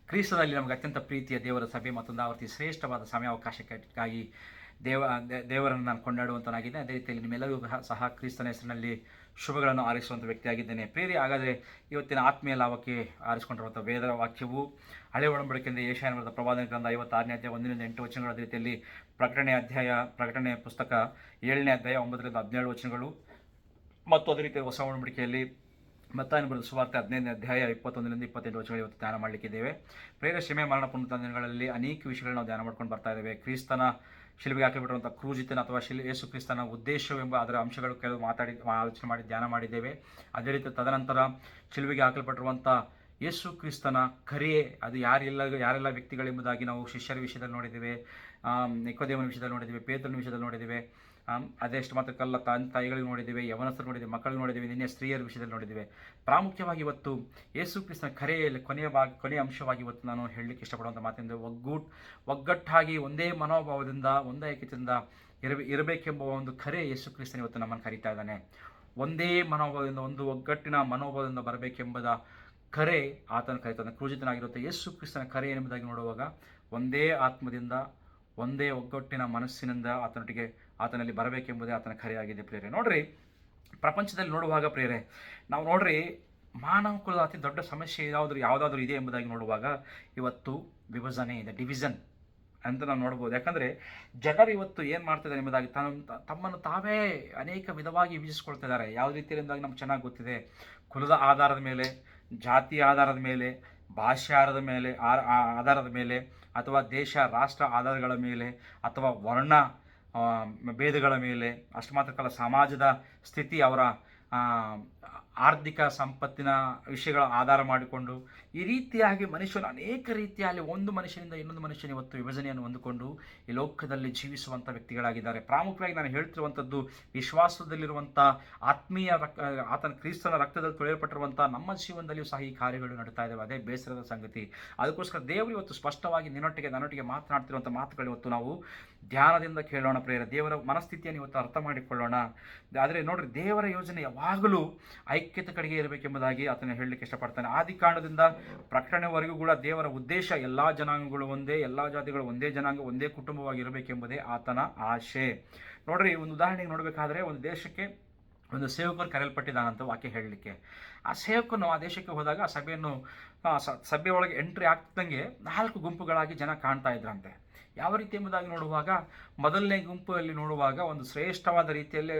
ಕ್ರಿಸ್ತನಲ್ಲಿ ನಮಗೆ ಅತ್ಯಂತ ಪ್ರೀತಿಯ ದೇವರ ಸಭೆ ಮತ್ತೊಂದು ಆವರ್ತಿ ಶ್ರೇಷ್ಠವಾದ ಸಮಯಾವಕಾಶಕ್ಕಾಗಿ ದೇವರನ್ನು ನಾನು ಕೊಂಡಾಡುವಂತನಾಗಿದೆ. ಅದೇ ರೀತಿಯಲ್ಲಿ ನಿಮ್ಮೆಲ್ಲರಿಗೂ ಸಹ ಕ್ರಿಸ್ತನ ಹೆಸರಿನಲ್ಲಿ ಶುಭಗಳನ್ನು ಆರಿಸುವಂಥ ವ್ಯಕ್ತಿಯಾಗಿದ್ದೇನೆ. ಪ್ರೇರಿ, ಹಾಗಾದರೆ ಇವತ್ತಿನ ಆತ್ಮೀಯ ಲಾಭಕ್ಕೆ ಆರಿಸಿಕೊಂಡಿರುವಂಥ ವೇದ ವಾಕ್ಯವು ಹಳೆ ಒಡಂಬಡಿಕೆಯಿಂದ ಯೆಶಾಯನ ಬರೆದ ಪ್ರವಾದನೆ ಗ್ರಂಥ 56ನೇ ಅಧ್ಯಾಯ 1-8 ವಚನಗಳ ರೀತಿಯಲ್ಲಿ ಪ್ರಕಟಣೆ ಪುಸ್ತಕ 7ನೇ ಅಧ್ಯಾಯ 9-17 ವಚನಗಳು ಮತ್ತು ಅದೇ ರೀತಿ ಹೊಸ ಒಡಂಬಡಿಕೆಯಲ್ಲಿ ಮತ್ತಾಯನ ಬರೆದ ಸುವಾರ್ತೆ 15ನೇ ಅಧ್ಯಾಯ 21-28 ವಚನಗಳು ಇವತ್ತು ಧ್ಯಾನ ಮಾಡಲಿಕ್ಕಿದ್ದೇವೆ. ಪ್ರೇರ ಶ್ರಮೆ ಮರಣ ಪುನರುತ್ಥಾನ ದಿನಗಳಲ್ಲಿ ಅನೇಕ ವಿಷಯಗಳು ನಾವು ಧ್ಯಾನ ಮಾಡ್ಕೊಂಡು ಬರ್ತಾ ಇದ್ದೇವೆ. ಕ್ರಿಸ್ತನ ಶಿಲುಬೆಗೆ ಹಾಕಿಬಿಟ್ಟಿರುವಂಥ ಕ್ರೂಜಿತನ ಅಥವಾ ಯೇಸು ಕ್ರಿಸ್ತನ ಉದ್ದೇಶವೆಂಬ ಅದರ ಅಂಶಗಳು ಕೆಲವು ಆಲೋಚನೆ ಮಾಡಿ ಧ್ಯಾನ ಮಾಡಿದ್ದೇವೆ. ಅದೇ ರೀತಿ ತದನಂತರ ಶಿಲುಬೆಗೆ ಹಾಕಲ್ಪಟ್ಟಿರುವಂಥ ಯೇಸು ಕ್ರಿಸ್ತನ ಕರೆಯೇ ಅದು ಯಾರೆಲ್ಲ ವ್ಯಕ್ತಿಗಳೆಂಬುದಾಗಿ ನಾವು ಶಿಷ್ಯರ ವಿಷಯದಲ್ಲಿ ನೋಡಿದ್ದೇವೆ, ನಿಕೋದೇವನ ವಿಷಯದಲ್ಲಿ ನೋಡಿದ್ದೇವೆ, ಪೇತ್ರನ ವಿಷಯದಲ್ಲಿ ನೋಡಿದ್ದೇವೆ. ಅದೆಷ್ಟು ಮಾತ್ರಕ್ಕಲ್ಲ, ತಾಯಿಗಳಿಗೆ ನೋಡಿದ್ದೇವೆ, ಯವನಸ್ಥರು ನೋಡಿದ್ದೇವೆ, ಮಕ್ಕಳಿಗೆ ನೋಡಿದ್ದೇವೆ, ನಿನ್ನೆ ಸ್ತ್ರೀಯರ ವಿಷಯದಲ್ಲಿ ನೋಡಿದ್ದೇವೆ. ಪ್ರಾಮುಖ್ಯವಾಗಿ ಇವತ್ತು ಯೇಸು ಕ್ರಿಸ್ತನ ಕರೆಯಲ್ಲಿ ಕೊನೆಯ ಅಂಶವಾಗಿ ಇವತ್ತು ನಾನು ಹೇಳಲಿಕ್ಕೆ ಇಷ್ಟಪಡುವಂಥ ಮಾತಿಂದ ಒಗ್ಗಟ್ಟಾಗಿ ಒಂದೇ ಮನೋಭಾವದಿಂದ ಒಂದೇ ಐಕ್ಯತೆಯಿಂದ ಇರಬೇಕೆಂಬ ಒಂದು ಕರೆ ಯೇಸು ಕ್ರಿಸ್ತನ ಇವತ್ತು ನಮ್ಮನ್ನು ಕರೀತಾ ಇದ್ದಾನೆ. ಒಂದೇ ಮನೋಭಾವದಿಂದ, ಒಂದು ಒಗ್ಗಟ್ಟಿನ ಮನೋಭಾವದಿಂದ ಬರಬೇಕೆಂಬುದ ಕರೆ ಆತನ ಕರೀತಾನೆ. ಕ್ರೂಜಿತನಾಗಿರುತ್ತೆ ಯೇಸು ಕ್ರಿಸ್ತನ ಕರೆ ಎಂಬುದಾಗಿ ನೋಡುವಾಗ ಒಂದೇ ಆತ್ಮದಿಂದ ಒಂದೇ ಒಗ್ಗಟ್ಟಿನ ಮನಸ್ಸಿನಿಂದ ಆತನಲ್ಲಿ ಬರಬೇಕೆಂಬುದೇ ಆತನ ಕರೆಯಾಗಿದೆ. ಪ್ರೇರೆ, ನೋಡ್ರಿ, ಪ್ರಪಂಚದಲ್ಲಿ ನೋಡುವಾಗ ಪ್ರೇರೆ ನಾವು ನೋಡ್ರಿ ಮಾನವ ಕುಲದ ಅತಿ ದೊಡ್ಡ ಸಮಸ್ಯೆ ಯಾವುದಾದ್ರೂ ಇದೆ ಎಂಬುದಾಗಿ ನೋಡುವಾಗ ಇವತ್ತು ವಿಭಜನೆ ಇದೆ, ಡಿವಿಷನ್ ಅಂತ ನಾವು ನೋಡ್ಬೋದು. ಯಾಕಂದರೆ ಜನರು ಇವತ್ತು ಏನು ಮಾಡ್ತಿದ್ದಾರೆ ಎಂಬುದಾಗಿ ತಮ್ಮನ್ನು ತಾವೇ ಅನೇಕ ವಿಧವಾಗಿ ವಿಭಜಿಸ್ಕೊಳ್ತಿದ್ದಾರೆ. ಯಾವ ರೀತಿಯಲ್ಲಿ ಎಂಬುದಾಗಿ ನಮ್ಗೆ ಚೆನ್ನಾಗಿ ಗೊತ್ತಿದೆ. ಕುಲದ ಆಧಾರದ ಮೇಲೆ, ಜಾತಿ ಆಧಾರದ ಮೇಲೆ, ಭಾಷೆ ಆಧಾರದ ಮೇಲೆ ಅಥವಾ ದೇಶ ರಾಷ್ಟ್ರ ಆಧಾರಗಳ ಮೇಲೆ ಅಥವಾ ವರ್ಣ ಭೇದಗಳ ಮೇಲೆ, ಅಷ್ಟು ಮಾತ್ರಕ್ಕಲ್ಲ ಸಮಾಜದ ಸ್ಥಿತಿ, ಅವರ ಆರ್ಥಿಕ ಸಂಪತ್ತಿನ ವಿಷಯಗಳ ಆಧಾರ ಮಾಡಿಕೊಂಡು ಈ ರೀತಿಯಾಗಿ ಮನುಷ್ಯನು ಅನೇಕ ರೀತಿಯಲ್ಲಿ ಒಂದು ಮನುಷ್ಯನಿಂದ ಇನ್ನೊಂದು ಮನುಷ್ಯನ ಇವತ್ತು ವಿಭಜನೆಯನ್ನು ಹೊಂದಿಕೊಂಡು ಈ ಲೋಕದಲ್ಲಿ ಜೀವಿಸುವಂಥ ವ್ಯಕ್ತಿಗಳಾಗಿದ್ದಾರೆ. ಪ್ರಾಮುಖ್ಯವಾಗಿ ನಾನು ಹೇಳ್ತಿರುವಂಥದ್ದು ವಿಶ್ವಾಸದಲ್ಲಿರುವಂಥ ಆತ್ಮೀಯ ಆತನ ಕ್ರಿಸ್ತನ ರಕ್ತದಲ್ಲಿ ತೊಳೆಯಲ್ಪಟ್ಟಿರುವಂಥ ನಮ್ಮ ಜೀವನದಲ್ಲಿಯೂ ಸಹ ಈ ಕಾರ್ಯಗಳು ನಡೀತಾ ಇದ್ದಾವೆ. ಅದೇ ಬೇಸರದ ಸಂಗತಿ. ಅದಕ್ಕೋಸ್ಕರ ದೇವರು ಇವತ್ತು ಸ್ಪಷ್ಟವಾಗಿ ನನ್ನೊಟ್ಟಿಗೆ ಮಾತನಾಡ್ತಿರುವಂಥ ಮಾತುಗಳು ಇವತ್ತು ನಾವು ಧ್ಯಾನದಿಂದ ಕೇಳೋಣ. ಪ್ರೇರ, ದೇವರ ಮನಸ್ಥಿತಿಯನ್ನು ಇವತ್ತು ಅರ್ಥ ಮಾಡಿಕೊಳ್ಳೋಣ. ಆದರೆ ನೋಡ್ರಿ, ದೇವರ ಯೋಜನೆ ಯಾವಾಗಲೂ ಐಕ್ಯತೆ ಕಡೆಗೆ ಇರಬೇಕೆಂಬುದಾಗಿ ಆತನ ಹೇಳಲಿಕ್ಕೆ ಇಷ್ಟಪಡ್ತಾನೆ. ಆದಿ ಕಾಂಡದಿಂದ ಪ್ರಕಟಣೆವರೆಗೂ ಕೂಡ ದೇವರ ಉದ್ದೇಶ ಎಲ್ಲ ಜನಾಂಗಗಳು ಒಂದೇ, ಎಲ್ಲ ಜಾತಿಗಳು ಒಂದೇ ಜನಾಂಗ, ಒಂದೇ ಕುಟುಂಬವಾಗಿ ಇರಬೇಕೆಂಬುದೇ ಆತನ ಆಶೆ. ನೋಡ್ರಿ, ಒಂದು ಉದಾಹರಣೆಗೆ ನೋಡಬೇಕಾದ್ರೆ ಒಂದು ದೇಶಕ್ಕೆ ಒಂದು ಸೇವಕರು ಕರೆಯಲ್ಪಟ್ಟಿದ್ದಾನಂತ ವಾಕ್ಯ ಹೇಳಲಿಕ್ಕೆ. ಆ ಸೇವಕನು ಆ ದೇಶಕ್ಕೆ ಹೋದಾಗ ಆ ಸಭೆ ಒಳಗೆ ಎಂಟ್ರಿ ಆಗ್ತಿದ್ದಂಗೆ 4 ಗುಂಪುಗಳಾಗಿ ಜನ ಕಾಣ್ತಾ ಇದ್ರಂತೆ. ಯಾವ ರೀತಿ ಎಂಬುದಾಗಿ ನೋಡುವಾಗ ಮೊದಲನೇ ಗುಂಪಲ್ಲಿ ನೋಡುವಾಗ ಒಂದು ಶ್ರೇಷ್ಠವಾದ ರೀತಿಯಲ್ಲಿ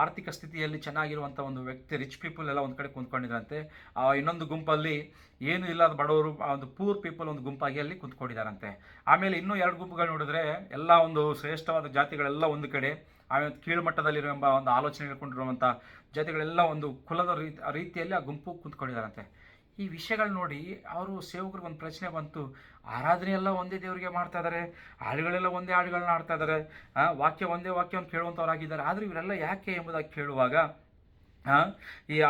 ಆರ್ಥಿಕ ಸ್ಥಿತಿಯಲ್ಲಿ ಚೆನ್ನಾಗಿರುವಂಥ ಒಂದು ವ್ಯಕ್ತಿ, ರಿಚ್ ಪೀಪಲ್ ಎಲ್ಲ ಒಂದು ಕಡೆ ಕುಂತ್ಕೊಂಡಿದ್ರಂತೆ. ಇನ್ನೊಂದು ಗುಂಪಲ್ಲಿ ಏನು ಇಲ್ಲದ ಬಡವರು, ಒಂದು ಪೂರ್ ಪೀಪಲ್ ಒಂದು ಗುಂಪಾಗಿ ಅಲ್ಲಿ ಕುಂತ್ಕೊಂಡಿದ್ದಾರಂತೆ. ಆಮೇಲೆ ಇನ್ನೂ 2 ಗುಂಪುಗಳು ನೋಡಿದ್ರೆ ಎಲ್ಲ ಒಂದು ಶ್ರೇಷ್ಠವಾದ ಜಾತಿಗಳೆಲ್ಲ ಒಂದು ಕಡೆ, ಆಮೇಲೆ ಕೀಳುಮಟ್ಟದಲ್ಲಿರುವಂಥ ಒಂದು ಆಲೋಚನೆ ಹೇಳ್ಕೊಂಡಿರುವಂಥ ಜಾತಿಗಳೆಲ್ಲ ಒಂದು ಕುಲದ ರೀತಿಯಲ್ಲಿ ಆ ಗುಂಪು ಕುಂತ್ಕೊಂಡಿದ್ದಾರಂತೆ. ಈ ವಿಷಯಗಳು ನೋಡಿ ಅವರು ಸೇವಕರಿಗೆ ಒಂದು ಪ್ರಶ್ನೆ ಬಂತು. ಆರಾಧನೆ ಎಲ್ಲ ಒಂದೇ ದೇವರಿಗೆ ಮಾಡ್ತಾ ಇದ್ದಾರೆ, ಹಾಡುಗಳೆಲ್ಲ ಒಂದೇ ಹಾಡುಗಳನ್ನ ಆಡ್ತಾ ಇದ್ದಾರೆ, ಒಂದೇ ವಾಕ್ಯವನ್ನು ಕೇಳುವಂಥವರಾಗಿದ್ದಾರೆ. ಆದರೆ ಇವರೆಲ್ಲ ಯಾಕೆ ಎಂಬುದಾಗಿ ಕೇಳುವಾಗ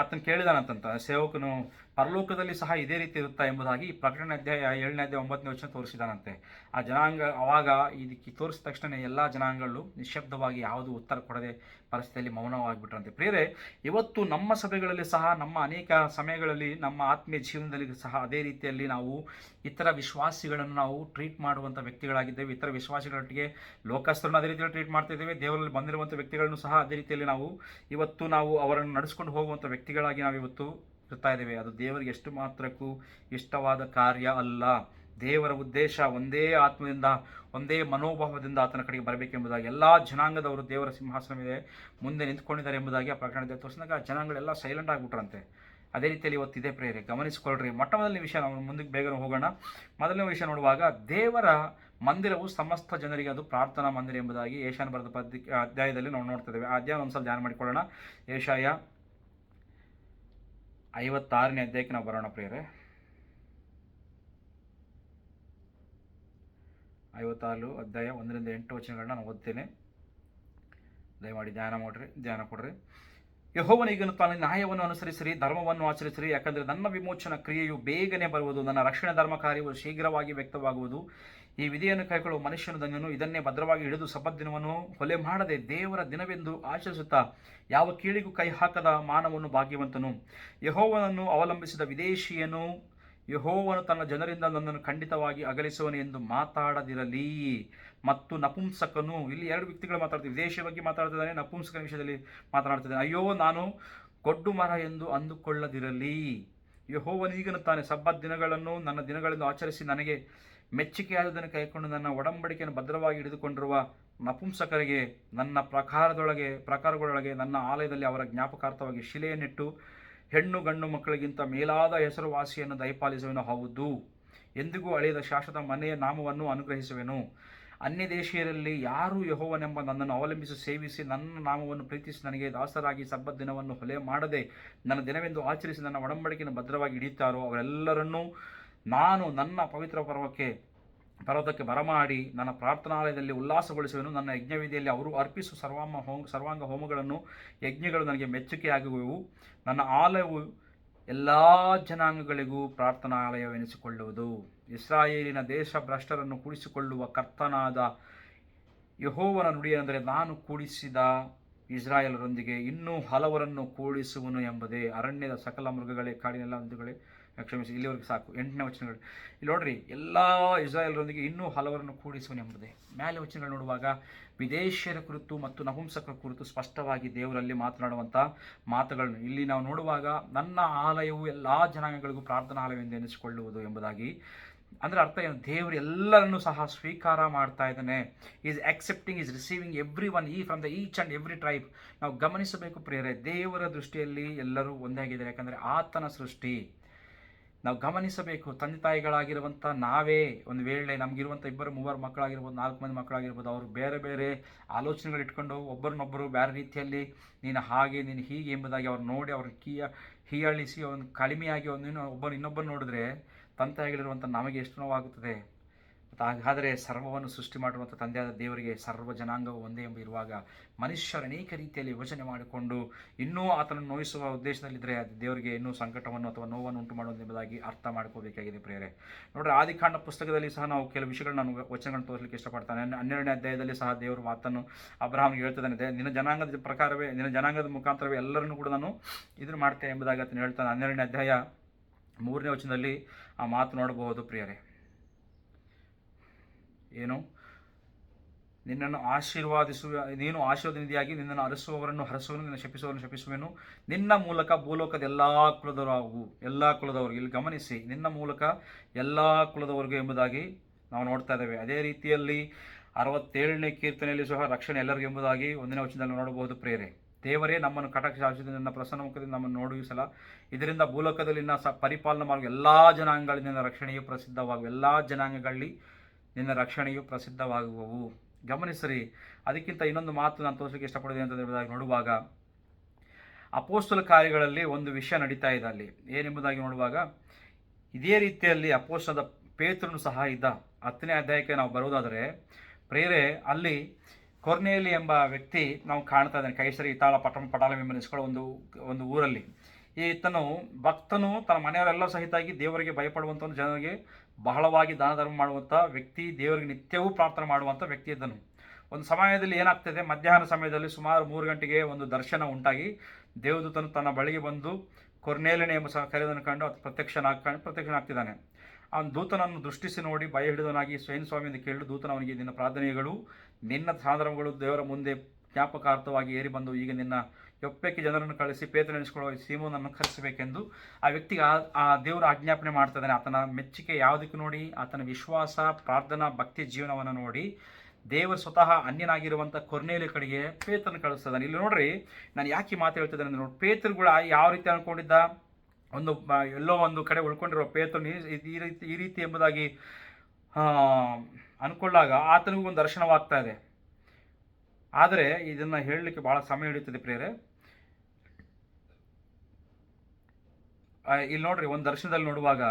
ಆತನ ಕೇಳಿದಾನಂತ ಸೇವಕನು, ಪರಲೋಕದಲ್ಲಿ ಸಹ ಇದೇ ರೀತಿ ಇರುತ್ತಾ ಎಂಬುದಾಗಿ ಪ್ರಕಟಣೆ ಅಧ್ಯಾಯ 7ನೇ ಅಧ್ಯಾಯ 9ನೇ ವಚನ ತೋರಿಸಿದಾನಂತೆ. ಆ ಜನಾಂಗ ಅವಾಗ ಇದಕ್ಕೆ ತೋರಿಸಿದ ತಕ್ಷಣ ಎಲ್ಲ ಜನಾಂಗಗಳು ನಿಶ್ಶಬ್ದವಾಗಿ ಯಾವುದು ಉತ್ತರ ಕೊಡದೆ ಪರಿಸ್ಥಿತಿಯಲ್ಲಿ ಮೌನವಾಗಿಬಿಟ್ರಂತೆ. ಪ್ರಿಯರೇ, ಇವತ್ತು ನಮ್ಮ ಸಭೆಗಳಲ್ಲಿ ಸಹ, ನಮ್ಮ ಅನೇಕ ಸಮಯಗಳಲ್ಲಿ, ನಮ್ಮ ಆತ್ಮೀಯ ಜೀವನದಲ್ಲಿ ಸಹ ಅದೇ ರೀತಿಯಲ್ಲಿ ನಾವು ಇತರ ವಿಶ್ವಾಸಿಗಳನ್ನು ನಾವು ಟ್ರೀಟ್ ಮಾಡುವಂಥ ವ್ಯಕ್ತಿಗಳಾಗಿದ್ದೇವೆ. ಇತರ ವಿಶ್ವಾಸಿಗಳೊಟ್ಟಿಗೆ ಲೋಕಸ್ಥರನ್ನು ಅದೇ ರೀತಿಯಲ್ಲಿ ಟ್ರೀಟ್ ಮಾಡ್ತಾ ಇದ್ದೇವೆ. ದೇವರಲ್ಲಿ ಬಂದಿರುವಂಥ ವ್ಯಕ್ತಿಗಳನ್ನು ಸಹ ಅದೇ ರೀತಿಯಲ್ಲಿ ನಾವು ಅವರನ್ನು ನಡೆಸ್ಕೊಂಡು ಹೋಗುವಂಥ ವ್ಯಕ್ತಿಗಳಾಗಿ ನಾವು ಇವತ್ತು ಇರ್ತಾ ಇದ್ದೇವೆ. ಅದು ದೇವರಿಗೆ ಎಷ್ಟು ಮಾತ್ರಕ್ಕೂ ಇಷ್ಟವಾದ ಕಾರ್ಯ ಅಲ್ಲ. ದೇವರ ಉದ್ದೇಶ ಒಂದೇ ಆತ್ಮದಿಂದ, ಒಂದೇ ಮನೋಭಾವದಿಂದ ಆತನ ಕಡೆಗೆ ಬರಬೇಕೆಂಬುದಾಗಿ ಎಲ್ಲ ಜನಾಂಗದವರು ದೇವರ ಸಿಂಹಾಸನವಿದೆ ಮುಂದೆ ನಿಂತ್ಕೊಂಡಿದ್ದಾರೆ ಎಂಬುದಾಗಿ ಆ ಪ್ರಕರಣದಲ್ಲಿ ತೋರಿಸಿದಾಗ ಜನಾಂಗಳೆಲ್ಲ ಸೈಲೆಂಟ್ ಆಗಿಬಿಟ್ರಂತೆ. ಅದೇ ರೀತಿಯಲ್ಲಿ ಇವತ್ತಿದೆ ಪ್ರೇರೆ, ಗಮನಿಸಿಕೊಳ್ಳ್ರಿ. ಮೊಟ್ಟಮೊದಲನೇ ವಿಷಯ ನಾವು ಮುಂದಕ್ಕೆ ಬೇಗ ಹೋಗೋಣ. ಮೊದಲನೇ ವಿಷಯ ನೋಡುವಾಗ ದೇವರ ಮಂದಿರವು ಸಮಸ್ತ ಜನರಿಗೆ ಅದು ಪ್ರಾರ್ಥನಾ ಮಂದಿರ ಎಂಬುದಾಗಿ ಯೆಶಾಯನ ಬರೆದ ಅಧ್ಯಾಯದಲ್ಲಿ ನಾವು ನೋಡ್ತಿದ್ದೇವೆ. ಆ ಅಧ್ಯಾಯ ಒಂದ್ಸಲ ಧ್ಯಾನ ಮಾಡಿಕೊಳ್ಳೋಣ. ಯೆಶಾಯ 56ನೇ ಅಧ್ಯಾಯಕ್ಕೆ ನಾವು ಬರೋಣ ಪ್ರಿಯರೇ. 56 ಅಧ್ಯಾಯ 1-8 ವಚನಗಳನ್ನ ನಾನು ಓದ್ತೇನೆ. ದಯಮಾಡಿ ಧ್ಯಾನ ಕೊಡ್ರಿ. ಯೆಹೋವನು ಈಗಲೂ ತಾನು ನ್ಯಾಯವನ್ನು ಅನುಸರಿಸಿರಿ, ಧರ್ಮವನ್ನು ಆಚರಿಸಿರಿ, ಯಾಕಂದರೆ ನನ್ನ ವಿಮೋಚನ ಕ್ರಿಯೆಯು ಬೇಗನೆ ಬರುವುದು, ನನ್ನ ರಕ್ಷಣೆ ಧರ್ಮ ಕಾರ್ಯವು ಶೀಘ್ರವಾಗಿ ವ್ಯಕ್ತವಾಗುವುದು. ಈ ವಿಧಿಯನ್ನು ಕೈಗೊಳ್ಳುವ ಮನುಷ್ಯನು ಧನ್ಯನು. ಇದನ್ನೇ ಭದ್ರವಾಗಿ ಹಿಡಿದು ಸಬ್ಬತ್ ದಿನವನ್ನು ಹೊಲೆ ಮಾಡದೆ ದೇವರ ದಿನವೆಂದು ಆಚರಿಸುತ್ತಾ ಯಾವ ಕೀಳಿಗೂ ಕೈ ಹಾಕದ ಮಾನವನು ಭಾಗ್ಯವಂತನು. ಯೆಹೋವನನ್ನು ಅವಲಂಬಿಸಿದ ವಿದೇಶಿಯನು ಯೆಹೋವನು ತನ್ನ ಜನರಿಂದ ನನ್ನನ್ನು ಖಂಡಿತವಾಗಿ ಅಗಲಿಸುವನು ಎಂದು ಮಾತಾಡದಿರಲಿ. ಮತ್ತು ನಪುಂಸಕನು, ಇಲ್ಲಿ ಎರಡು ವ್ಯಕ್ತಿಗಳು ಮಾತಾಡ್ತೀವಿ, ವಿದೇಶಿ ಬಗ್ಗೆ ಮಾತಾಡ್ತಿದ್ದಾನೆ, ನಪುಂಸಕನ ವಿಷಯದಲ್ಲಿ ಮಾತನಾಡ್ತಿದ್ದಾನೆ. ಅಯ್ಯೋ, ನಾನು ಗೊಡ್ಡು ಮರ ಎಂದು ಅಂದುಕೊಳ್ಳದಿರಲಿ. ಯೆಹೋವನೀಗನ್ನುತ್ತಾನೆ, ಸಬ್ಬತ್ ದಿನಗಳನ್ನು ನನ್ನ ದಿನಗಳೆಂದು ಆಚರಿಸಿ ನನಗೆ ಮೆಚ್ಚುಗೆಯಾದದನ್ನು ಕೈಕೊಂಡು ನನ್ನ ಒಡಂಬಡಿಕೆಯನ್ನು ಭದ್ರವಾಗಿ ಹಿಡಿದುಕೊಂಡಿರುವ ನಪುಂಸಕರಿಗೆ ನನ್ನ ಪ್ರಕಾರಗಳೊಳಗೆ ನನ್ನ ಆಲಯದಲ್ಲಿ ಅವರ ಜ್ಞಾಪಕಾರ್ಥವಾಗಿ ಶಿಲೆಯನ್ನಿಟ್ಟು ಹೆಣ್ಣು ಗಂಡು ಮಕ್ಕಳಿಗಿಂತ ಮೇಲಾದ ಹೆಸರುವಾಸಿಯನ್ನು ದಯಪಾಲಿಸುವೆನು. ಹೌದು, ಎಂದಿಗೂ ಅಳಿಯದ ಶಾಶ್ವತ ಮನೆಯ ನಾಮವನ್ನು ಅನುಗ್ರಹಿಸುವೆನು. ಅನ್ಯ ದೇಶೀಯರಲ್ಲಿ ಯಾರು ಯೆಹೋವನೆಂಬ ನನ್ನನ್ನು ಅವಲಂಬಿಸಿ ಸೇವಿಸಿ ನನ್ನ ನಾಮವನ್ನು ಪ್ರೀತಿಸಿ ನನಗೆ ದಾಸರಾಗಿ ಸಬ್ಬತ್ ದಿನವನ್ನು ಹೊಲೆ ಮಾಡದೆ ನನ್ನ ದಿನವೆಂದು ಆಚರಿಸಿ ನನ್ನ ಒಡಂಬಡಿಕೆಯನ್ನು ಭದ್ರವಾಗಿ ಹಿಡಿಯುತ್ತಾರೋ ಅವರೆಲ್ಲರನ್ನೂ ನಾನು ನನ್ನ ಪವಿತ್ರ ಪರ್ವತಕ್ಕೆ ಬರಮಾಡಿ ನನ್ನ ಪ್ರಾರ್ಥನಾಲಯದಲ್ಲಿ ಉಲ್ಲಾಸಗೊಳಿಸುವೆನು. ನನ್ನ ಯಜ್ಞವೇದಿಯಲ್ಲಿ ಅವರು ಅರ್ಪಿಸುವ ಸರ್ವಾಂಗ ಹೋಮಗಳನ್ನು ಯಜ್ಞಗಳು ನನಗೆ ಮೆಚ್ಚುಗೆಯಾಗುವವು. ನನ್ನ ಆಲಯವು ಎಲ್ಲ ಜನಾಂಗಗಳಿಗೂ ಪ್ರಾರ್ಥನಾಲಯವೆನಿಸಿಕೊಳ್ಳುವುದು. ಇಸ್ರಾಯೇಲಿನ ದೇಶ ಭ್ರಷ್ಟರನ್ನು ಕೂಡಿಸಿಕೊಳ್ಳುವ ಕರ್ತನಾದ ಯೆಹೋವನ ನುಡಿಯೆಂದರೆ, ನಾನು ಕೂಡಿಸಿದ ಇಸ್ರಾಯೇಲರೊಂದಿಗೆ ಇನ್ನೂ ಹಲವರನ್ನು ಕೂಡಿಸುವನು ಎಂಬುದೇ. ಅರಣ್ಯದ ಸಕಲ ಮೃಗಗಳೇ, ಕಾಡಿನೆಲ್ಲ ಹಂದಿಗಳೇ, ಕ್ಷಮಿಸಿ, ಇಲ್ಲಿವರೆಗೆ ಸಾಕು. 8ನೇ ವಚನಗಳು ಇಲ್ಲಿ ನೋಡ್ರಿ, ಎಲ್ಲ ಇಸ್ರಾಯೇಲರೊಂದಿಗೆ ಇನ್ನೂ ಹಲವರನ್ನು ಕೂಡಿಸುವನು ಎಂಬುದೇ. ಮೇಲೆ ವಚನಗಳು ನೋಡುವಾಗ ವಿದೇಶಿಯರ ಕುರಿತು ಮತ್ತು ನಪುಂಸಕರ ಕುರಿತು ಸ್ಪಷ್ಟವಾಗಿ ದೇವರಲ್ಲಿ ಮಾತನಾಡುವಂಥ ಮಾತುಗಳನ್ನು ಇಲ್ಲಿ ನಾವು ನೋಡುವಾಗ, ನನ್ನ ಆಲಯವು ಎಲ್ಲ ಜನಾಂಗಗಳಿಗೂ ಪ್ರಾರ್ಥನಾಲಯವೆಂದು ಎನಿಸಿಕೊಳ್ಳುವುದು ಎಂಬುದಾಗಿ. ಅಂದರೆ ಅರ್ಥ ಏನು? ದೇವರು ಎಲ್ಲರನ್ನೂ ಸಹ ಸ್ವೀಕಾರ ಮಾಡ್ತಾ ಇದ್ದಾನೆ. Is accepting, is receiving every one from the each and every tribe. ನಾವು ಗಮನಿಸಬೇಕು ಪ್ರಿಯರೇ, ದೇವರ ದೃಷ್ಟಿಯಲ್ಲಿ ಎಲ್ಲರೂ ಒಂದೇ ಆಗಿದ್ದಾರೆ. ಯಾಕಂದರೆ ಆತನ ಸೃಷ್ಟಿ. ನಾವು ಗಮನಿಸಬೇಕು, ತಂದೆ ತಾಯಿಗಳಾಗಿರುವಂಥ ನಾವೇ ಒಂದು ವೇಳೆ ನಮಗಿರುವಂಥ 2-3 ಮಕ್ಕಳಾಗಿರ್ಬೋದು, 4 ಮಂದಿ ಮಕ್ಕಳಾಗಿರ್ಬೋದು, ಅವರು ಬೇರೆ ಬೇರೆ ಆಲೋಚನೆಗಳು ಇಟ್ಕೊಂಡು ಒಬ್ಬರನ್ನೊಬ್ಬರು ಬೇರೆ ರೀತಿಯಲ್ಲಿ ನೀನು ಹಾಗೆ ನೀನು ಹೀಗೆ ಎಂಬುದಾಗಿ ಅವ್ರು ನೋಡಿ ಅವ್ರನ್ನ ಹೀಯಾಳಿಸಿ ಒಂದು ಕಡಿಮೆಯಾಗಿ ಇನ್ನೊಬ್ಬರು ನೋಡಿದ್ರೆ ತಂದೆ ತಾಯಿಗಳಿರುವಂಥ ನಮಗೆ ಎಷ್ಟು ನೋವಾಗುತ್ತದೆ. ಹಾಗಾದರೆ ಸರ್ವವನ್ನು ಸೃಷ್ಟಿ ಮಾಡಿರುವಂಥ ತಂದೆಯಾದ ದೇವರಿಗೆ ಸರ್ವ ಜನಾಂಗವು ಒಂದೇ ಎಂಬ ಇರುವಾಗ ಮನುಷ್ಯರು ಅನೇಕ ರೀತಿಯಲ್ಲಿ ಯೋಚನೆ ಮಾಡಿಕೊಂಡು ಇನ್ನೂ ಆತನನ್ನು ನೋಯಿಸುವ ಉದ್ದೇಶದಲ್ಲಿದ್ದರೆ ಅದು ದೇವರಿಗೆ ಇನ್ನೂ ಸಂಕಟವನ್ನು ಅಥವಾ ನೋವನ್ನು ಉಂಟು ಮಾಡುವುದು ಎಂಬುದಾಗಿ ಅರ್ಥ ಮಾಡ್ಕೋಬೇಕಾಗಿದೆ ಪ್ರಿಯರೇ. ನೋಡ್ರಿ, ಆದಿಕಾಂಡ ಪುಸ್ತಕದಲ್ಲಿ ಸಹ ನಾವು ಕೆಲವು ವಿಷಯಗಳನ್ನ ನಾನು ವಚನಗಳನ್ನು ತೋರಿಸಲಿಕ್ಕೆ ಇಷ್ಟಪಡ್ತಾನೆ. 12ನೇ ಅಧ್ಯಾಯದಲ್ಲಿ ಸಹ ದೇವರು ಮಾತನ್ನು ಅಬ್ರಹಾಮ್ಗೆ ಹೇಳ್ತಿದ್ದಾನೆ, ನಿನ್ನ ಜನಾಂಗದ ಪ್ರಕಾರವೇ, ನಿನ್ನ ಜನಾಂಗದ ಮುಖಾಂತರವೇ ಎಲ್ಲರನ್ನೂ ಕೂಡ ನಾನು ಇದನ್ನು ಮಾಡ್ತೇನೆ ಎಂಬುದಾಗಿ ಆತನು ಹೇಳ್ತಾನೆ. 12ನೇ ಅಧ್ಯಾಯ 3ನೇ ವಚನದಲ್ಲಿ ಆ ಮಾತು ನೋಡಬಹುದು ಪ್ರಿಯರೇ. ಏನು? ನಿನ್ನನ್ನು ನೀನು ಆಶೀರ್ವಾದನಿಧಿಯಾಗಿ ನಿನ್ನನ್ನು ಹರಸುವವರನ್ನು ಹರಸುವನು, ನಿನ್ನ ಶಪಿಸುವವರನ್ನು ಶಪಿಸುವೆನು. ನಿನ್ನ ಮೂಲಕ ಭೂಲೋಕದ ಎಲ್ಲ ಕುಲದವರು. ಇಲ್ಲಿ ಗಮನಿಸಿ, ನಿನ್ನ ಮೂಲಕ ಎಲ್ಲ ಕುಲದವರೆಗೂ ಎಂಬುದಾಗಿ ನಾವು ನೋಡ್ತಾ ಇದ್ದೇವೆ. ಅದೇ ರೀತಿಯಲ್ಲಿ 67ನೇ ಕೀರ್ತನೆಯಲ್ಲಿ ಸಹ ರಕ್ಷಣೆ ಎಲ್ಲರಿಗೂ ಎಂಬುದಾಗಿ 1ನೇ ವಚನದಲ್ಲಿ ನೋಡಬಹುದು ಪ್ರಿಯರೇ. ದೇವರೇ ನಮ್ಮನ್ನು ಕಟಾಕ್ಷಿಸಿ ನನ್ನ ಪ್ರಸನ್ನ ಮುಖದಿಂದ ನಮ್ಮನ್ನು ನೋಡುವಿಸಲ, ಇದರಿಂದ ಭೂಲೋಕದಲ್ಲಿನ ಪರಿಪಾಲನೆ ಮಾಡುವ ಎಲ್ಲ ಜನಾಂಗಗಳಲ್ಲಿ ನಿನ್ನ ರಕ್ಷಣೆಯು ಪ್ರಸಿದ್ಧವಾಗುವ, ಎಲ್ಲ ಜನಾಂಗಗಳಲ್ಲಿ ನಿನ್ನ ರಕ್ಷಣೆಯು ಪ್ರಸಿದ್ಧವಾಗುವವು. ಗಮನಿಸ್ರಿ, ಅದಕ್ಕಿಂತ ಇನ್ನೊಂದು ಮಾತು ನಾನು ತೋರಿಸಲಿಕ್ಕೆ ಇಷ್ಟಪಡೋದು ಅಂತ ನೋಡುವಾಗ, ಅಪೋಸ್ತಲ ಕಾರ್ಯಗಳಲ್ಲಿ ಒಂದು ವಿಷಯ ನಡೀತಾ ಇದೆ ಅಲ್ಲಿ. ಏನೆಂಬುದಾಗಿ ನೋಡುವಾಗ, ಇದೇ ರೀತಿಯಲ್ಲಿ ಅಪೋಸ್ತಲದ ಪೇತ್ರನು ಸಹ ಇದ್ದ. 10ನೇ ಅಧ್ಯಾಯಕ್ಕೆ ನಾವು ಬರುವುದಾದರೆ ಪ್ರೇರೆ, ಅಲ್ಲಿ ಕೊರ್ನೇಲಿ ಎಂಬ ವ್ಯಕ್ತಿ ನಾವು ಕಾಣ್ತಾ ಇದ್ದಾನೆ. ಕೈಸರಿ ಇತಾಳ ಪಟಾಲಂ ಎಂಬ ನಿಸ್ಕೊಳ್ಳೋ ಒಂದು ಊರಲ್ಲಿ ಈತನು ಭಕ್ತನು, ತನ್ನ ಮನೆಯವರೆಲ್ಲ ಸಹಿತಾಗಿ ದೇವರಿಗೆ ಭಯಪಡುವಂಥ ಒಂದು ಜನರಿಗೆ ಬಹಳವಾಗಿ ದಾನ ಧರ್ಮ ಮಾಡುವಂಥ ವ್ಯಕ್ತಿ, ದೇವರಿಗೆ ನಿತ್ಯವೂ ಪ್ರಾರ್ಥನೆ ಮಾಡುವಂಥ ವ್ಯಕ್ತಿ ಇದ್ದನು. ಒಂದು ಸಮಯದಲ್ಲಿ ಏನಾಗ್ತದೆ, ಮಧ್ಯಾಹ್ನ ಸಮಯದಲ್ಲಿ ಸುಮಾರು 3 ಗಂಟೆಗೆ ಒಂದು ದರ್ಶನ ಉಂಟಾಗಿ ದೇವದೂತನು ತನ್ನ ಬಳಿಗೆ ಬಂದು ಕೊರ್ನೇಲನೆ ಎಂಬ ಕರೆದನ್ನು ಕಂಡು ಅದು ಪ್ರತ್ಯಕ್ಷನಾಗ್ತಿದ್ದಾನೆ. ಅವನು ದೂತನನ್ನು ದೃಷ್ಟಿಸಿ ನೋಡಿ ಭಯ ಹಿಡಿದವನಾಗಿ ಸ್ವಯಂ ಸ್ವಾಮಿಯಿಂದ ಕೇಳಿ, ದೂತನ ಅವನಿಗೆ, ನಿನ್ನ ಪ್ರಾರ್ಥನೆಗಳು ನಿನ್ನ ಸಾಧನಗಳು ದೇವರ ಮುಂದೆ ಜ್ಞಾಪಕಾರ್ಥವಾಗಿ ಏರಿ ಬಂದು ಈಗ ನಿನ್ನ ಯೊಪ್ಪೆಕ್ಕೆ ಜನರನ್ನು ಕಳಿಸಿ ಪೇತ್ರನೆನಿಸಿಕೊಳ್ಳುವ ಸೀಮೋನನ್ನು ಕರೆಸಬೇಕೆಂದು ಆ ವ್ಯಕ್ತಿಗೆ ಆ ದೇವರು ಆಜ್ಞಾಪನೆ ಮಾಡ್ತಿದ್ದಾನೆ. ಆತನ ಮೆಚ್ಚುಗೆ ಯಾವುದಕ್ಕೆ ನೋಡಿ, ಆತನ ವಿಶ್ವಾಸ, ಪ್ರಾರ್ಥನಾ, ಭಕ್ತಿ ಜೀವನವನ್ನು ನೋಡಿ ದೇವರು ಸ್ವತಃ ಅನ್ಯನಾಗಿರುವಂಥ ಕೊರ್ನೇಲಿ ಕಡೆಗೆ ಪೇತ್ರನ ಕಳಿಸ್ತಿದ್ದಾನೆ. ಇಲ್ಲಿ ನೋಡ್ರಿ, ನಾನು ಯಾಕೆ ಮಾತು ಹೇಳ್ತಿದ್ದೇನೆ ಅಂದರೆ, ನೋಡಿ, ಪೇತ್ರಗಳು ಯಾವ ರೀತಿ ಅಂದ್ಕೊಂಡಿದ್ದ, ಎಲ್ಲೋ ಒಂದು ಕಡೆ ಉಳ್ಕೊಂಡಿರೋ ಪೇತ್ರನು ಈ ರೀತಿ ಎಂಬುದಾಗಿ ಅಂದ್ಕೊಂಡಾಗ ಆತನಿಗೂ ಒಂದು ದರ್ಶನವಾಗ್ತಾ ಇದೆ. ಆದರೆ ಇದನ್ನು ಹೇಳಲಿಕ್ಕೆ ಭಾಳ ಸಮಯ ಹಿಡಿಯುತ್ತದೆ ಪ್ರಿಯರೇ. ಇಲ್ಲಿ ನೋಡ್ರಿ, ಒಂದು ದರ್ಶನದಲ್ಲಿ ನೋಡುವಾಗ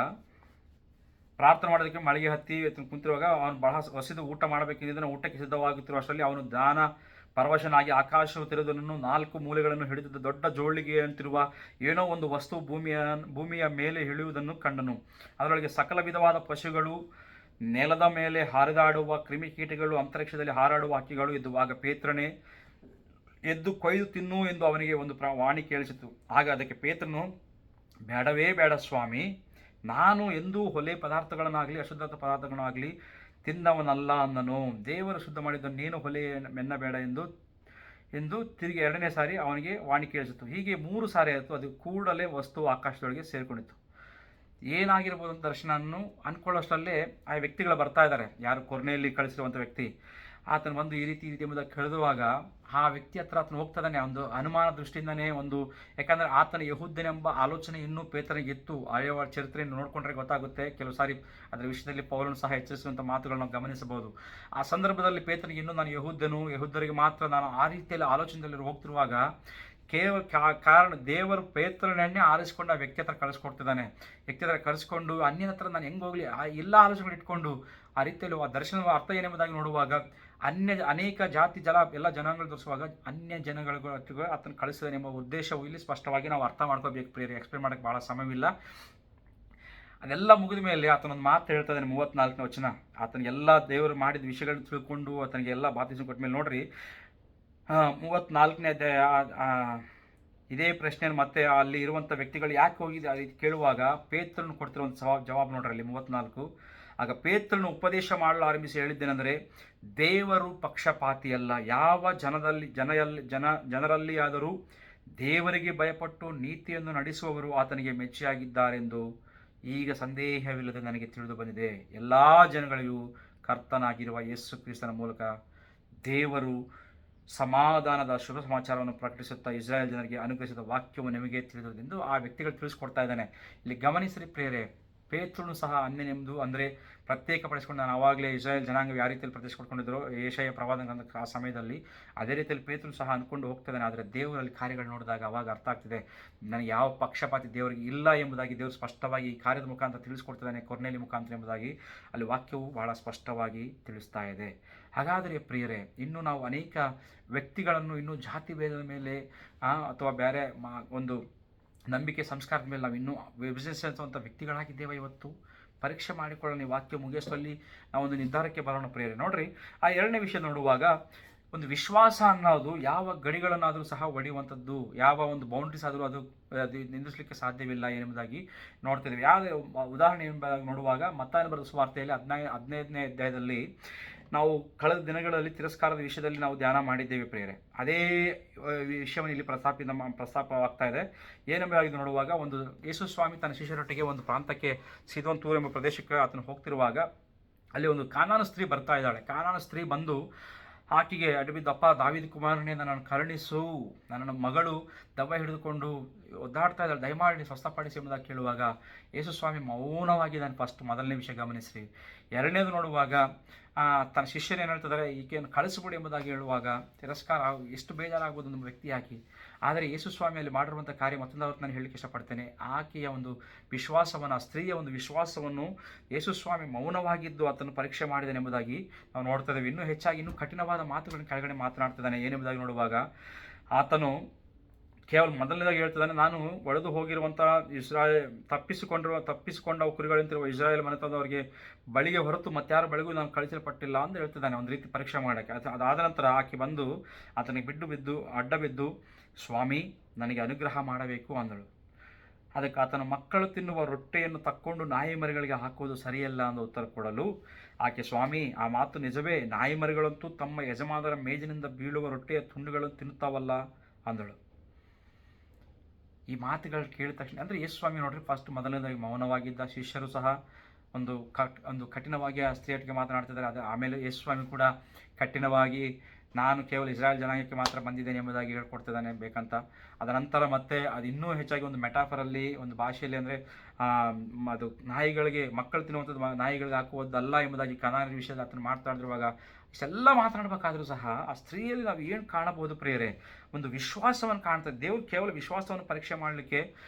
ಪ್ರಾರ್ಥನೆ ಮಾಡೋದಕ್ಕೆ ಮಳೆಗೆ ಹತ್ತಿ ಕುಂತಿರುವಾಗ ಅವನು ಬಹಳ ಹಸಿದು ಊಟ ಮಾಡಬೇಕಿದ್ದನ್ನು ಊಟಕ್ಕೆ ಸಿದ್ಧವಾಗುತ್ತಿರುವ ಅಷ್ಟರಲ್ಲಿ ಅವನು ದಾನ ಪರವಶನಾಗಿ ಆಕಾಶವು ತೆರೆದನ್ನು 4 ಮೂಲೆಗಳನ್ನು ಹಿಡಿದಿದ್ದ ದೊಡ್ಡ ಜೋಳಿಗೆ ಅಂತಿರುವ ಏನೋ ಒಂದು ವಸ್ತು ಭೂಮಿಯ ಮೇಲೆ ಇಳಿಯುವುದನ್ನು ಕಂಡನು. ಅದರೊಳಗೆ ಸಕಲ ವಿಧವಾದ ಪಶುಗಳು, ನೆಲದ ಮೇಲೆ ಹಾರಿದಾಡುವ ಕ್ರಿಮಿಕೀಟಗಳು, ಅಂತರಿಕ್ಷದಲ್ಲಿ ಹಾರಾಡುವ ಹಕ್ಕಿಗಳು ಇದ್ದವು. ಆಗ ಪೇತ್ರನೇ, ಎದ್ದು ಕೊಯ್ದು ತಿನ್ನು ಎಂದು ಅವನಿಗೆ ಒಂದು ವಾಣಿ ಕೇಳಿಸಿತು. ಆಗ ಅದಕ್ಕೆ ಪೇತ್ರನು, ಬೇಡವೇ ಬೇಡ ಸ್ವಾಮಿ, ನಾನು ಎಂದೂ ಹೊಲೆ ಪದಾರ್ಥಗಳನ್ನಾಗಲಿ ಅಶುದ್ಧ ಪದಾರ್ಥಗಳನ್ನಾಗಲಿ ತಿಂದವನಲ್ಲ ಅಂದನು. ದೇವರು ಶುದ್ಧ ಮಾಡಿದ್ದನ್ನು ನೀನು ಹೊಲೆ ಮೆನ್ನಬೇಡ ಎಂದು ತಿರುಗಿ 2ನೇ ಸಾರಿ ಅವನಿಗೆ ವಾಣಿ ಕೇಳಿಸಿತು. ಹೀಗೆ 3 ಸಾರಿ ಆಯಿತು. ಅದು ಕೂಡಲೇ ವಸ್ತು ಆಕಾಶದೊಳಗೆ ಸೇರಿಕೊಂಡಿತ್ತು. ಏನಾಗಿರ್ಬೋದು ಅಂತ ದರ್ಶನನ್ನು ಅಂದ್ಕೊಳ್ಳೋಷ್ಟರಲ್ಲೇ ಆ ವ್ಯಕ್ತಿಗಳು ಬರ್ತಾ ಇದ್ದಾರೆ. ಯಾರು ಕೊರ್ನೆಯಲ್ಲಿ ಕಳಿಸಿರುವಂಥ ವ್ಯಕ್ತಿ ಆತನು ಬಂದು ಈ ರೀತಿ ಎಂಬುದಾಗಿ ಕೇಳಿದುವಾಗ ಆ ವ್ಯಕ್ತಿ ಹತ್ರ ಆತನು ಹೋಗ್ತದಾನೆ. ಒಂದು ಅನುಮಾನ ದೃಷ್ಟಿಯಿಂದನೇ ಯಾಕಂದರೆ ಆತನ ಯಹೂದ್ಯನೆಂಬ ಆಲೋಚನೆ ಇನ್ನೂ ಪೇತ್ರನಿಗೆ ಇತ್ತು. ಹಳೆಯ ಚರಿತ್ರೆಯನ್ನು ನೋಡಿಕೊಂಡ್ರೆ ಗೊತ್ತಾಗುತ್ತೆ. ಕೆಲವು ಸಾರಿ ಅದರ ವಿಷಯದಲ್ಲಿ ಪೌಲನು ಸಹ ಎಚ್ಚರಿಸುವಂಥ ಮಾತುಗಳನ್ನು ನಾವು ಗಮನಿಸಬಹುದು. ಆ ಸಂದರ್ಭದಲ್ಲಿ ಪೇತ್ರನಿಗೆ ಇನ್ನೂ ನಾನು ಯಹೂದ್ಯರಿಗೆ ಮಾತ್ರ ನಾನು ಆ ರೀತಿಯಲ್ಲಿ ಆಲೋಚನೆಯಲ್ಲಿ ಹೋಗ್ತಿರುವಾಗ ಕಾರಣ ದೇವರು ಪೇತ್ರನನ್ನೇ ಆರಿಸಿಕೊಂಡು ಆ ವ್ಯಕ್ತಿ ಹತ್ರ ಕಳಿಸ್ಕೊಡ್ತಿದ್ದಾನೆ. ವ್ಯಕ್ತಿ ಹತ್ರ ಕಳಿಸ್ಕೊಂಡು ಅನ್ಯನ ಹತ್ರ ನಾನು ಹೆಂಗೆ ಹೋಗಲಿ ಆ ಎಲ್ಲ ಆಲೋಚನೆಗಳು ಇಟ್ಕೊಂಡು ಆ ರೀತಿಯಲ್ಲಿ ಆ ದರ್ಶನದ ಅರ್ಥ ಏನೆಂಬುದಾಗಿ ನೋಡುವಾಗ ಅನೇಕ ಜಾತಿ ಎಲ್ಲ ಜನಾಂಗಗಳು ತೋರಿಸುವಾಗ ಅನ್ಯ ಜನಗಳಿಗೂ ಆತನ ಕಳಿಸಿದಾನೆ ಎಂಬ ಉದ್ದೇಶವು ಇಲ್ಲಿ ಸ್ಪಷ್ಟವಾಗಿ ನಾವು ಅರ್ಥ ಮಾಡ್ಕೋಬೇಕು ಪ್ರಿಯರೇ. ಎಕ್ಸ್ಪ್ಲೇನ್ ಮಾಡೋಕ್ಕೆ ಭಾಳ ಸಮಯವಿಲ್ಲ. ಅದೆಲ್ಲ ಮುಗಿದ ಮೇಲೆ ಆತನೊಂದು ಮಾತು ಹೇಳ್ತಾ 34ನೇ ವಚನ. ಆತನಿಗೆಲ್ಲ ದೇವರು ಮಾಡಿದ ವಿಷಯಗಳನ್ನ ತಿಳ್ಕೊಂಡು ಆತನಿಗೆ ಎಲ್ಲ ಬಾಪ್ತಿಸ್ಮ ಕೊಟ್ಟ ಮೇಲೆ ನೋಡ್ರಿ 34ನೇ ಅಧ್ಯಾಯ ಇದೇ ಪ್ರಶ್ನೆಯನ್ನು ಮತ್ತೆ ಅಲ್ಲಿ ಇರುವಂಥ ವ್ಯಕ್ತಿಗಳು ಯಾಕೆ ಹೋಗಿದೆ ಆ ರೀತಿ ಕೇಳುವಾಗ ಪೇತ್ರನು ಕೊಡ್ತಿರುವಂಥ ಜವಾಬು ನೋಡ್ರಿ ಅಲ್ಲಿ 34. ಆಗ ಪೇತ್ರನು ಉಪದೇಶ ಮಾಡಲು ಆರಂಭಿಸಿ ಹೇಳಿದ್ದೇನೆಂದರೆ, ದೇವರು ಪಕ್ಷಪಾತಿಯಲ್ಲ. ಯಾವ ಜನರಲ್ಲಿ ಆದರೂ ದೇವರಿಗೆ ಭಯಪಟ್ಟು ನೀತಿಯನ್ನು ನಡೆಸುವವರು ಆತನಿಗೆ ಮೆಚ್ಚಿಯಾಗಿದ್ದಾರೆಂದು ಈಗ ಸಂದೇಹವಿಲ್ಲದೆ ನನಗೆ ತಿಳಿದು ಬಂದಿದೆ. ಎಲ್ಲ ಜನಗಳಿಗೂ ಕರ್ತನಾಗಿರುವ ಯೇಸು ಕ್ರಿಸ್ತನ ಮೂಲಕ ದೇವರು ಸಮಾಧಾನದ ಶುಭ ಸಮಾಚಾರವನ್ನು ಪ್ರಕಟಿಸುತ್ತಾ ಇಸ್ರಾಯೇಲ್ ಜನರಿಗೆ ಅನುಗ್ರಹಿಸಿದ ವಾಕ್ಯವು ನಿಮಗೆ ತಿಳಿದುದೆಂದು ಆ ವ್ಯಕ್ತಿಗಳು ತಿಳಿಸ್ಕೊಡ್ತಾ ಇದ್ದಾನೆ. ಇಲ್ಲಿ ಗಮನಿಸಿರಿ ಪ್ರಿಯರೇ, ಪೇತ್ರನು ಸಹ ಅನ್ಯನೆಂದು ಅಂದರೆ ಪ್ರತ್ಯೇಕಪಡಿಸಿಕೊಂಡು, ನಾನು ಆವಾಗಲೇ ಇಸ್ರಾಯೇಲ್ ಜನಾಂಗ ಯಾವ ರೀತಿಯಲ್ಲಿ ಪ್ರತಿಷ್ಠಿಸಿಕೊಂಡಿದ್ರು ಯೆಶಾಯ ಪ್ರವಾದನ ಆ ಸಮಯದಲ್ಲಿ ಅದೇ ರೀತಿಯಲ್ಲಿ ಪೇತ್ರನು ಸಹ ಅಂದ್ಕೊಂಡು ಹೋಗ್ತಿದ್ದಾನೆ. ಆದರೆ ದೇವರಲ್ಲಿ ಕಾರ್ಯಗಳು ನೋಡಿದಾಗ ಅವಾಗ ಅರ್ಥ ಆಗ್ತಿದೆ ನನಗೆ ಯಾವ ಪಕ್ಷಪಾತಿ ದೇವರಿಗೆ ಇಲ್ಲ ಎಂಬುದಾಗಿ ದೇವರು ಸ್ಪಷ್ಟವಾಗಿ ಈ ಕಾರ್ಯದ ಮುಖಾಂತರ ತಿಳಿಸ್ಕೊಡ್ತಿದ್ದಾನೆ, ಕೊರ್ನೇಲಿ ಮುಖಾಂತರ ಎಂಬುದಾಗಿ ಅಲ್ಲಿ ವಾಕ್ಯವು ಬಹಳ ಸ್ಪಷ್ಟವಾಗಿ ತಿಳಿಸ್ತಾ ಇದೆ. ಹಾಗಾದರೆ ಪ್ರಿಯರೇ, ಇನ್ನೂ ನಾವು ಅನೇಕ ವ್ಯಕ್ತಿಗಳನ್ನು ಇನ್ನೂ ಜಾತಿ ಭೇದದ ಮೇಲೆ ಅಥವಾ ಬೇರೆ ಒಂದು ನಂಬಿಕೆ ಸಂಸ್ಕಾರದ ಮೇಲೆ ನಾವು ಇನ್ನೂ ವಿಭಜಿಸುವಂಥ ವ್ಯಕ್ತಿಗಳಾಗಿದ್ದೇವೆ. ಇವತ್ತು ಪರೀಕ್ಷೆ ಮಾಡಿಕೊಳ್ಳೋಣ. ಈ ವಾಕ್ಯ ಮುಗಿಸುವಲ್ಲಿ ನಾವೊಂದು ನಿರ್ಧಾರಕ್ಕೆ ಬರೋಣ ಪ್ರಿಯರೇ. ನೋಡ್ರಿ, ಆ 2ನೇ ವಿಷಯ ನೋಡುವಾಗ ಒಂದು ವಿಶ್ವಾಸ ಅನ್ನೋದು ಯಾವ ಗಡಿಗಳನ್ನಾದರೂ ಸಹ ಹೊಡೆಯುವಂಥದ್ದು, ಯಾವ ಒಂದು ಬೌಂಡ್ರೀಸ್ ಆದರೂ ಅದು ನಿಂದಿಸಲಿಕ್ಕೆ ಸಾಧ್ಯವಿಲ್ಲ ಎಂಬುದಾಗಿ ನೋಡ್ತಿದ್ದೀವಿ. ಯಾವ ಉದಾಹರಣೆ ಎಂಬುದಾಗಿ ನೋಡುವಾಗ ಮತ್ತಾಯನ ಬರೆದ ಸುವಾರ್ತೆಯಲ್ಲಿ 15ನೇ ಅಧ್ಯಾಯದಲ್ಲಿ ನಾವು ಕಳೆದ ದಿನಗಳಲ್ಲಿ ತಿರಸ್ಕಾರದ ವಿಷಯದಲ್ಲಿ ನಾವು ಧ್ಯಾನ ಮಾಡಿದ್ದೇವೆ ಪ್ರಿಯರೇ. ಅದೇ ವಿಷಯವನ್ನು ಇಲ್ಲಿ ಪ್ರಸ್ತಾಪವಾಗ್ತಾ ಇದೆ. ಏನೆಂಬುದಾಗಿ ನೋಡುವಾಗ ಒಂದು ಯೇಸು ಸ್ವಾಮಿ ತನ್ನ ಶಿಷ್ಯರೊಟ್ಟಿಗೆ ಒಂದು ಪ್ರಾಂತಕ್ಕೆ ಸೀದೋನ್ ತೂರ್ ಎಂಬ ಪ್ರದೇಶಕ್ಕೆ ಆತನು ಹೋಗ್ತಿರುವಾಗ ಅಲ್ಲಿ ಒಂದು ಕಾನಾನ ಸ್ತ್ರೀ ಬರ್ತಾ ಇದ್ದಾಳೆ. ಕಾನಾನ ಸ್ತ್ರೀ ಬಂದು ಆಕೆಗೆ ಅಡ್ಡಬಿದ್ದಪ್ಪ, ದಾವೀದ ಕುಮಾರನೇ ನನ್ನನ್ನು ಕರುಣಿಸು, ನನ್ನ ಮಗಳು ದೆವ್ವ ಹಿಡಿದುಕೊಂಡು ಒದ್ದಾಡ್ತಾ ಇದ್ದಾಳೆ, ದಯಮಾಡಿ ಸ್ವಸ್ಥಪಡಿಸಿ ಎಂಬುದಾಗಿ ಕೇಳುವಾಗ ಯೇಸು ಸ್ವಾಮಿ ಮೌನವಾಗಿದ್ದಾನೆ. ಮೊದಲನೇ ವಿಷಯ ಗಮನಿಸ್ರಿ. 2ನೇದು ನೋಡುವಾಗ ತನ್ನ ಶಿಷ್ಯರು ಏನು ಹೇಳ್ತಿದ್ದಾರೆ, ಈಕೆಯನ್ನು ಕಳಿಸ್ಬಿಡಿ ಎಂಬುದಾಗಿ ಹೇಳುವಾಗ ತಿರಸ್ಕಾರ ಎಷ್ಟು ಬೇಜಾರಾಗ್ಬೋದು ಒಂದು ವ್ಯಕ್ತಿ ಹಾಕಿ. ಆದರೆ ಯೇಸು ಸ್ವಾಮಿಯಲ್ಲಿ ಮಾಡಿರುವಂಥ ಕಾರ್ಯ ಮತ್ತೊಂದು ನಾನು ಹೇಳಲಿಕ್ಕೆ ಇಷ್ಟಪಡ್ತೇನೆ. ಆಕೆಯ ಒಂದು ವಿಶ್ವಾಸವನ್ನು, ಆ ಸ್ತ್ರೀಯ ಒಂದು ವಿಶ್ವಾಸವನ್ನು ಯೇಸು ಸ್ವಾಮಿ ಮೌನವಾಗಿದ್ದು ಆತನು ಪರೀಕ್ಷೆ ಮಾಡಿದ್ದಾನೆ ಎಂಬುದಾಗಿ ನಾವು ನೋಡ್ತಾ ಇದ್ದೇವೆ. ಇನ್ನೂ ಹೆಚ್ಚಾಗಿ ಇನ್ನೂ ಕಠಿಣವಾದ ಮಾತುಗಳನ್ನು ಕೆಳಗಡೆ ಮಾತನಾಡ್ತಿದ್ದಾನೆ. ಏನೆಂಬುದಾಗಿ ನೋಡುವಾಗ ಆತನು ಕೇವಲ ಮೊದಲನೇದಾಗಿ ಹೇಳ್ತಿದ್ದಾನೆ, ನಾನು ಒಡೆದು ಹೋಗಿರುವಂಥ ತಪ್ಪಿಸಿಕೊಂಡ ಕುರಿಗಳಂತಿರುವ ಇಸ್ರಾಯೇಲ್ ಮನೆತನದವರಿಗೆ ಬಳಿಗೆ ಹೊರತು ಮತ್ತಾರ ಬಳಿಗೂ ನಾನು ಕಳಿಸಲ್ಪಟ್ಟಿಲ್ಲ ಅಂತ ಹೇಳ್ತಿದ್ದಾನೆ, ಒಂದು ರೀತಿ ಪರೀಕ್ಷೆ ಮಾಡೋಕ್ಕೆ. ಅದಾದ ನಂತರ ಆಕೆ ಬಂದು ಆತನಿಗೆ ಅಡ್ಡ ಬಿದ್ದು ಸ್ವಾಮಿ ನನಗೆ ಅನುಗ್ರಹ ಮಾಡಬೇಕು ಅಂದಳು. ಅದಕ್ಕೆ ಆತನ ಮಕ್ಕಳು ತಿನ್ನುವ ರೊಟ್ಟೆಯನ್ನು ತಕ್ಕೊಂಡು ನಾಯಿ ಮರಿಗಳಿಗೆ ಹಾಕುವುದು ಸರಿಯಲ್ಲ ಅಂತ ಉತ್ತರ ಕೊಡಲು ಆಕೆ, ಸ್ವಾಮಿ ಆ ಮಾತು ನಿಜವೇ, ನಾಯಿ ಮರಿಗಳಂತೂ ತಮ್ಮ ಯಜಮಾನರ ಮೇಜಿನಿಂದ ಬೀಳುವ ರೊಟ್ಟೆಯ ತುಂಡುಗಳನ್ನು ತಿನ್ನುತ್ತಾವಲ್ಲ ಅಂದಳು. ಈ ಮಾತುಗಳು ಕೇಳಿದ ತಕ್ಷಣ ಅಂದರೆ ಯೇಸು ಸ್ವಾಮಿ ನೋಡ್ರಿ, ಫಸ್ಟ್ ಮೊದಲನೇದಾಗಿ ಮೌನವಾಗಿದ್ದ. ಶಿಷ್ಯರು ಸಹ ಒಂದು ಕಠಿಣವಾಗಿ ಆ ಸ್ತ್ರೀಯೊಟ್ಟಿಗೆ ಮಾತನಾಡ್ತಿದ್ದಾರೆ. ಆಮೇಲೆ ಯೇಸು ಸ್ವಾಮಿ ಕೂಡ ಕಠಿಣವಾಗಿ ನಾನು ಕೇವಲ ಇಸ್ರಾಯೇಲ್ ಜನಾಂಗಕ್ಕೆ ಮಾತ್ರ ಬಂದಿದ್ದೇನೆ ಎಂಬುದಾಗಿ ಹೇಳ್ಕೊಡ್ತಿದ್ದಾನೆ ಬೇಕಂತ. ಅದರ ನಂತರ ಮತ್ತೆ ಅದು ಇನ್ನೂ ಹೆಚ್ಚಾಗಿ ಒಂದು ಮೆಟಾಫರಲ್ಲಿ, ಒಂದು ಭಾಷೆಯಲ್ಲಿ ಅಂದರೆ ಅದು ನಾಯಿಗಳಿಗೆ, ಮಕ್ಕಳು ತಿನ್ನುವಂಥದ್ದು ನಾಯಿಗಳಿಗೆ ಹಾಕುವುದಲ್ಲ ಎಂಬುದಾಗಿ ಕನಾನ ವಿಷಯದಲ್ಲಿ ಆತನು ಮಾತನಾಡಿರುವಾಗ ಇಷ್ಟೆಲ್ಲ ಮಾತನಾಡಬೇಕಾದ್ರೂ ಸಹ ಆ ಸ್ತ್ರೀಯಲ್ಲಿ ನಾವು ಏನು ಕಾಣಬಹುದು ಪ್ರಿಯರೇ, ಒಂದು ವಿಶ್ವಾಸವನ್ನು ಕಾಣ್ತದೆ. ದೇವರು ಕೇವಲ ವಿಶ್ವಾಸವನ್ನು ಪರೀಕ್ಷೆ ಮಾಡಲಿಕ್ಕೆ